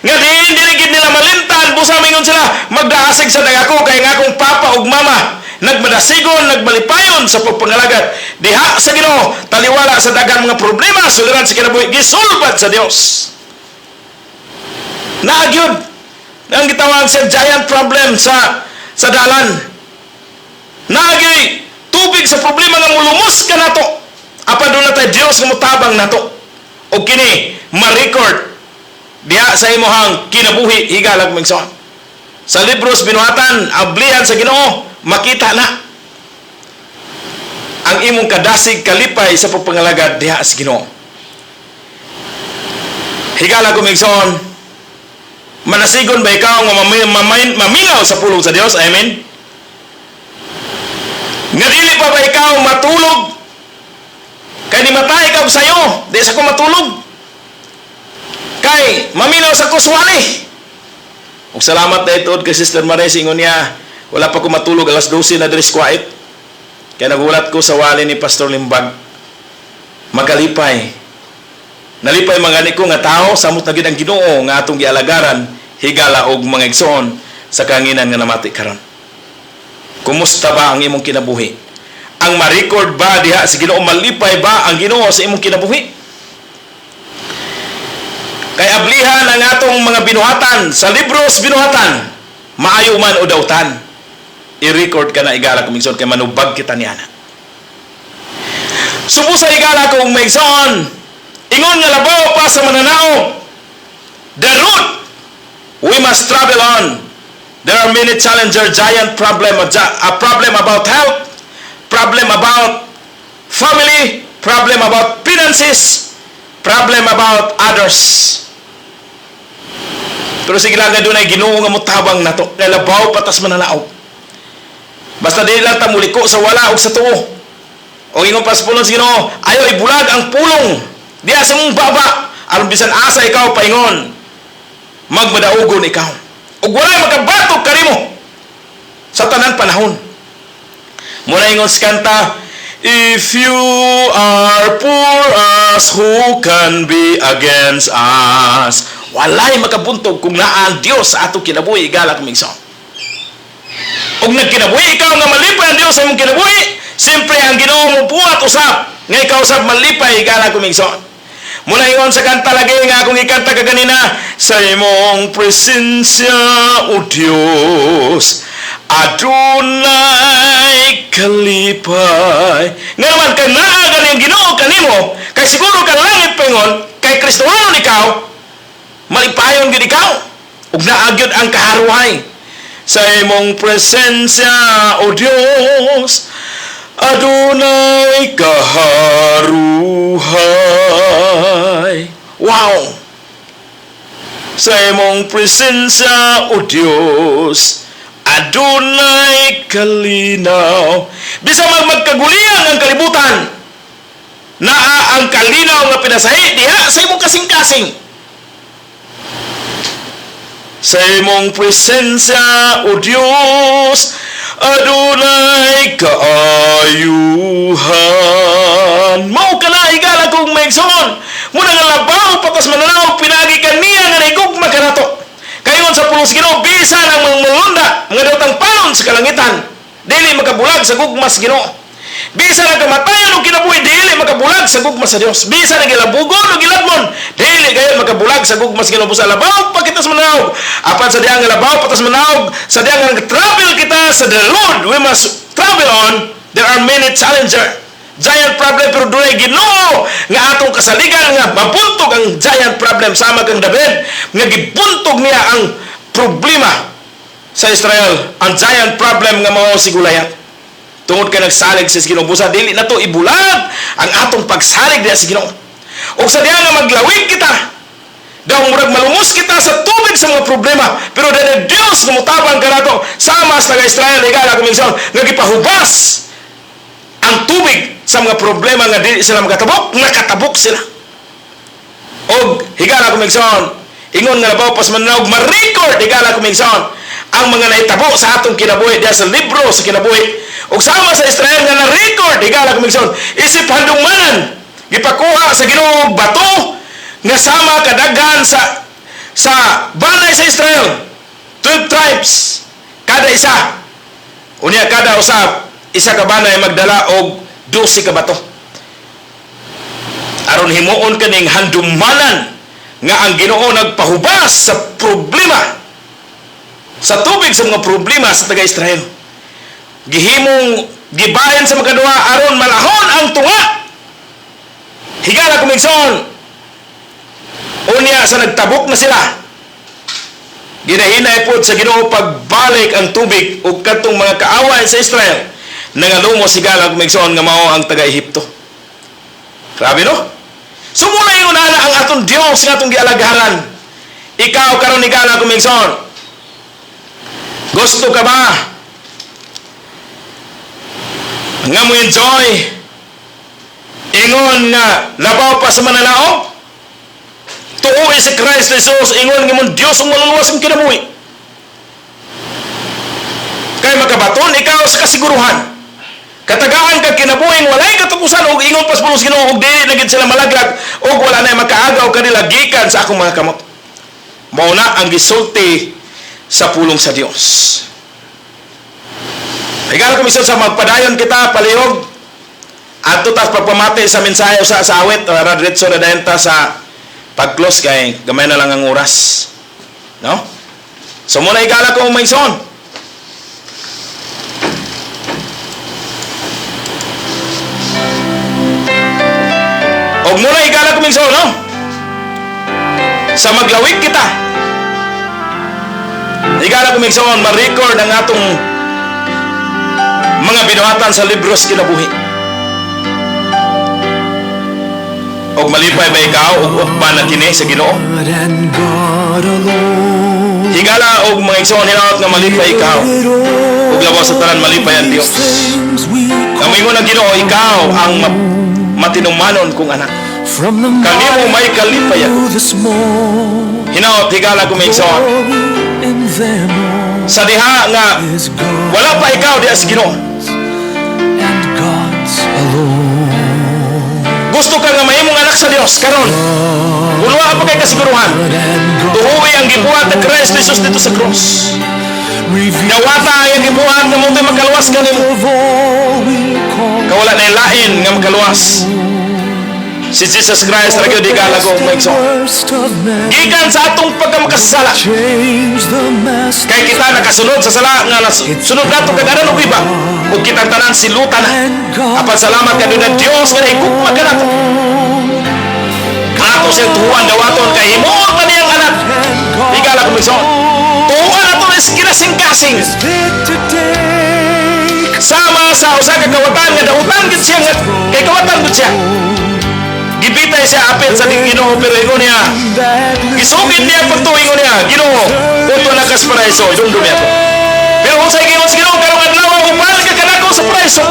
nga diin dili gid nila malimtan busa mingon sila magdaasig sa dagako kay nga akong papa ug mama nagmadasigon nagbalipayon sa pagpangalagad diha sa Ginoo taliwala sa daghang mga problema suliran sa kinabuhi gisulbad sa Dios. Naagyod ang gitawag sa giant problem sa dalan. Naagay tubig sa problema nga mulumos ka nato. Apan doon na tayo Diyos nga mutabang nato. O kini ma-record diha sa imuhang kinabuhi higalag mingson. Sa libros binuhatan ablihan sa Ginoo makita na ang imong kadasig kalipay sa pagpangalagad diha sa Ginoo. Higalag mingson, manasigon ba ikaw nga maminaw sa pulong sa Dios? Amen? Nga dili pa ba ikaw matulog? Kay di matay ikaw sa'yo. Di sa ko matulog. Kay maminaw sa kuswali. Ug salamat na ito kay Sister Maray singon niya, wala pa ko matulog alas 12 na diri sa quiet. Kaya nagulat ko sa wali ni Pastor Limbag. Magalipay. Nalipay mga ko nga tao samot na gid ang Ginoo nga atong gialagaran higala og mga igsoon sa kanginan nga namati karon. Kumusta ba ang imong kinabuhi? Ang ma-record ba diha sa Ginoo, malipay ba ang Ginoo sa imong kinabuhi? Kay ablihan ang atong mga binuhatan sa libros binuhatan, maayo man o dawtan, i-record ka na igala kung migson kay manubag kita niana. Subo sa igala kung migson ingon nga labaw pa sa mananao. The route we must travel on. There are many challenges, giant problem, a problem about health, problem about family, problem about finances, problem about others. Pero sige lang doon ay Ginoo nga mutabang nato. Kay labaw patas mananao. Basta dili lang ta muliko sa wala ug sa tuo. O ingon pa sa pulong sa Ginoo, ayo ibulag ang pulong diya sa mong baba aron bisan asa ikaw paingon magmadaugon ikaw ug wala makabatok karimo sa tanan panahon. Muna ingon sa kanta, if you are for us, who can be against us? Walay makabuntog kung naa ang Dios sa ato kinabuhi galak migson. Ug nagkinabuhi ikaw nga malipay ang Dios sa imong kinabuhi, siyempre ang Ginoo mo buhat usab nga ikaw usab malipay galak migson. Muna ingon sa kanta lagi nga akong ikanta kaganina, sa imong presensya, O Diyos, adunay kalipay. Nga naman, kay naagan yung Ginoo kanimo, kay siguro ka langit paingon, kay Kristohanon ikaw, malipayon gid ikaw, ug naagyod ang kaharuhay. Sa imong presensya, O Diyos, adunay kaharuhay. Wow! Sa imong presensya, O Diyos, adunay kalinaw. Bisa magkagulian ang kalibutan, naa ang kalinaw nga pinasahi diha sa imong kasing-kasing. Sa imong presensya, O Diyos, adunay kaayuhan. Mao ka na higala kong maigsoon. Muna nga labaw patas mananaw pinagi kaniya nga naigugma ka nato. Kayon sa pulos Ginoo bisan ang mamulunda mga daotang panon sa kalangitan, dili makabulag sa gugmas Ginoo. Bisan ang kamatayon o kinabuhi, dili makabulag sa gugmas sa Dios. Bisan ang gilabugon o giladmon, dili gayon makabulag sa gugmas Ginoo. Busa labaw pa kita sa manawag, apan sa diyang labaw patas manawag, sa diyang travel kita sa the Lord, we must travel on. There are many challenger, giant problem, pero dunay Ginoo nga atong kasaligan nga mabuntog ang giant problem. Sama kang David nga gibuntog niya ang problema sa Israel, ang giant problem nga mao si Goliath. Tungod kay nagsalig sa Ginoo, busa dili na to ibulag ang atong pagsalig diha sa Ginoo. O sa diha nga maglawig kita, daw murag malumos kita sa tubig sa mga problema, pero dahil Dios nga mutabang ka nato sama sa taga-Israel, higala kumingson nga gipahubas ang tubig sa mga problema nga dili sila makatabok, nakatabok sila. Og higala kumingson, ingon nga labaw pas manawag ma-record, higala kumingson ang mga naitabo sa atong kinabuhi diha sa libro sa kinabuhi. Ug sama sa Israel nga na-record, higala kumingson, isip handungmanan gipakuha sa Ginoo bato nga sama kadaghan sa banay sa Israel, 12 tribes kada isa. Unya kada usab isa ka banay magdala og 12 ka bato, aron himuon kaning handummanan nga ang Ginoo nagpahubas sa problema, sa tubig sa mga problema sa taga-Israel. Gihimong gibayan sa makaduha aron malahon ang tunga. Higala kumigson, unya sa nagtabok na sila, ginahinay po sa Ginoo pagbalik ang tubig ug kadtong mga kaaway sa Israel nangalumos higala kumigson nga mao ang taga-Ehipto. Grabe no? Sumuna yung nana ang atong Dios nga atong gialagaran. Ikaw karon higala kumigson, gusto ka ba nga mo enjoy ingon nga labaw pa sa mananao? Tuoy si Kristo Jesus, ingon nga mong Diyos ang maluluwas ang kinabuhi. Kay makabaton ikaw sa kasiguruhan, katagaan kag kinabuhi walay katapusan, og ingon pas pulos Ginoo og dili na gid sila malaglag og wala na makaagaw kanila gikan sa akong mga kamot. Mao na ang gisulti sa pulong sa Dios. Higala komisyon sa magpadayon kita palihog at tutas pagpamati sa mensahe sa awit, diretso na denta sa pag-close kay gamay na lang ang oras, no? So muna higala ko umayson. Og muna higala ko umayson, no? Sa maglawig kita, higala ko umayson, ma-record ang atong mga binuhatan sa libros kinabuhi. Og malipay ba ikaw og ukban na kini sa Ginoo? Higala og mga igsoon hinaot nga malipay ikaw og labaw sa tanan malipay ang Dios. Ang ingon ang Ginoo, ikaw ang matinumanon kong anak. Kanimo may kalipayan. Hinaot higala ko mga igsoon, sa diha nga wala pa ikaw diha sa Ginoo, gusto ka nga mahimong anak sa Dios karon, ulwa pa kay kasiguruhan, tuhoy ang gibuhat ng Kristo Jesus dito sa krus. Nawata ang gibuhat nga mo'y makaluwas kanimo, kawala na lain nga makaluwas. Si Jesus Christ ra gyud higala ko maigsoon. Gikan sa atong pagkamakasala. Kay kita nakasunod sa sala nga sunod nato kaganan og iba. Ug kitang tanan silutan na. Apan salamat kay na Dios nga nahigugma kanato. Ato siyang tuhuan dawaton kay himuon pa niyang anak. Higala ko maigsoon. Tuhuan ato is kinasing-kasing. Sama sa usa ka kawatan nga dautan gid siya nga kay kawatan gid siya. Gibitay siya apil sa Ginoo pero ingon niya. Isugid niya pagtuingon niya. Ginoo, punto na kas paraiso, dumdum niya. Pero unsay gingon sa Ginoo karong adlaw umal ka kanako sa paraiso.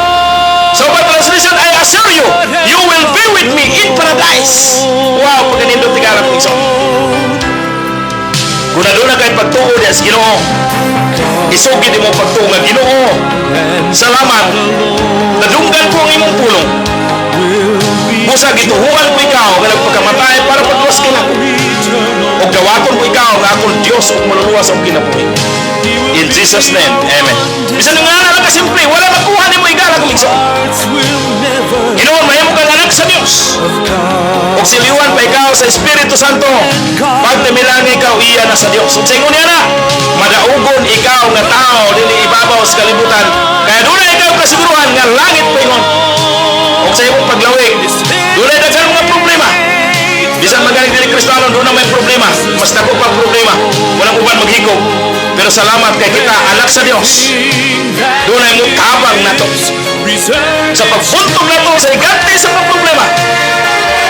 So by translation, I assure you, you will be with me in paradise. Wow, pagkanindot tigara ko iso. Kung naduna kay pagtuo niya sa Ginoo, isugid mo pagtuo nga Ginoo. Salamat. Nadunggan ko ang imong pulong. Busa gituhuan ko ikaw nga nagpagkamatay para pagluwas kinako. O gawaton ko ikaw nga akong Diyos ug maluluwas ang kinabuhi. In Jesus' name, amen. Bisan nga na kasimple, wala makuha ni mo igala kung igso. Ginoon, mahimo kang anak sa Diyos. O siliwan pa ikaw sa Espiritu Santo. Pag tamilangi ikaw, iya na sa Diyos. O singon niya na, madaugon ikaw nga tao, dili ibabaw sa kalibutan. Kaya doon na ikaw kasiguruhan nga langit pa ingon. O sa iyong paglawig, doon ay daghan mga problema. Bisan magaling dili Kristiyano, doon na may problema. Mas dako pa problema. Walang uban maghigog. Pero salamat kay kita, anak sa Diyos. Doon ay mutabang na to. Sa pagbuntog na to, sa igante sa mga problema.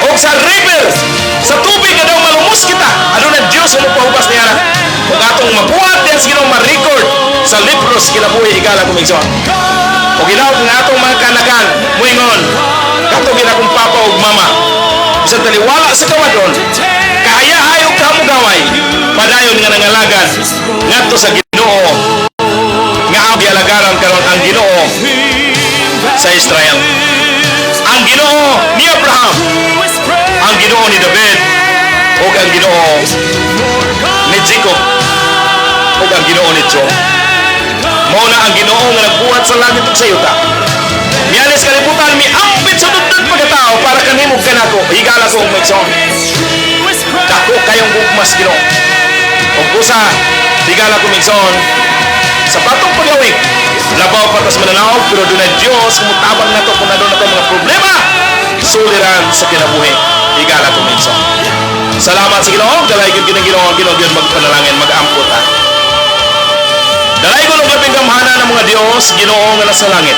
O sa river, sa tubig na daw malumos kita. Ano na Diyos ang magpahubas niya na. Kung atong mabuhat yan, sige nang ma-record sa libros kinabuhi, igala kumigson. O ginawag nga atong mga kanakan, muingon, katong ginakong papa o mama. Isang taliwala sa kawadon, kahaya-hayog ka mo gaway, padayon nga nangalagad, ngadto sa Ginoo, nga abialagaran karon ang Ginoo sa Israel. Ang Ginoo ni Abraham, ang Ginoo ni David, o ang Ginoo ni Jacob, o ang Ginoo ni Job. Mao na ang Ginoo nga nagbuhat sa langit ug sa yuta. Mialis kalibutan mi ambit sa dudot pagkatao para kanimo kanako higala ko magson. Dako kayong gugmas Ginoo. Ug usa higala ko magson sa patong paglawig. Labaw patas mananaog pero dunay Dios mutabang nato kung nadon nato mga problema. Suliran sa kinabuhi. Higala ko magson. Salamat sa Ginoo, dalay gyud Ginoo gyud magpanalangin mag-ampot ha. Dalay ko ng labing gamhanan ng mga Diyos, Ginoo nga nasa langit.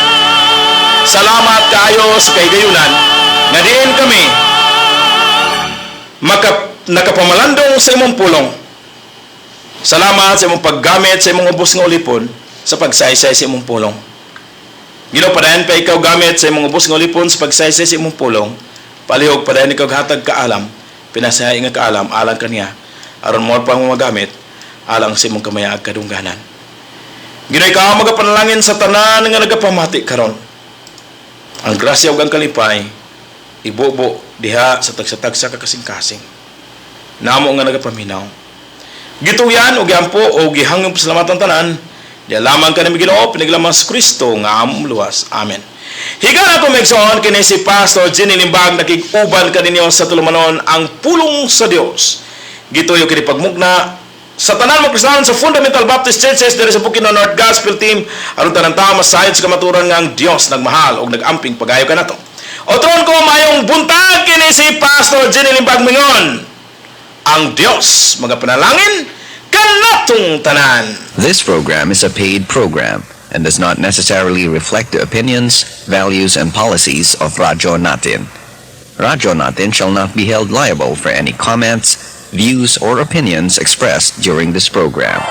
Salamat kaayo sa kaigayunan, nga diin kami nakapamalandong sa imong pulong. Salamat sa imong paggamit sa imong ubos nga ulipon sa pagsaysay sa imong pulong. Ginoo, padayon pa ikaw gamit sa imong ubos nga ulipon sa pagsaysay sa imong pulong. Palihog, padayon ikaw hatag kaalam, pinasahay nga kaalam, alang kaniya, aron mo pang magamit, alang sa imong kamayag kadungganan. Ginoy ka magapanalangin sa tanan nga nagapamati karon. Ang grasya ug ang kalipay ibobo diha sa tagsa-tagsa kakasing-kasing. Namo nga nagapaminaw. Gituyan og giampo og gihangyo pasalamatan tanan. Di lamang kanimi Ginoo pinaglamang sa Kristo nga among luwas. Amen. Higala ko megson kini si Pastor Jenny Limbag nakig-uban kaninyo sa tulumanon ang pulong sa Dios. Gituyo kini pagmugna sa tanan mga Kristiyano sa Fundamental Baptist Churches diri sa Bukidnon North Gospel Team aron tanan ta masayod sa kamaturan nga ang Dios nagmahal ug nagamping pagayo kanato. Otron ko mayong buntag kini si Pastor Jenny Limbag mingon. Ang Dios magapanalangin kanatong tanan. This program is a paid program and does not necessarily reflect the opinions, values, and policies of Radyo Natin. Radyo Natin shall not be held liable for any comments, views, or opinions expressed during this program.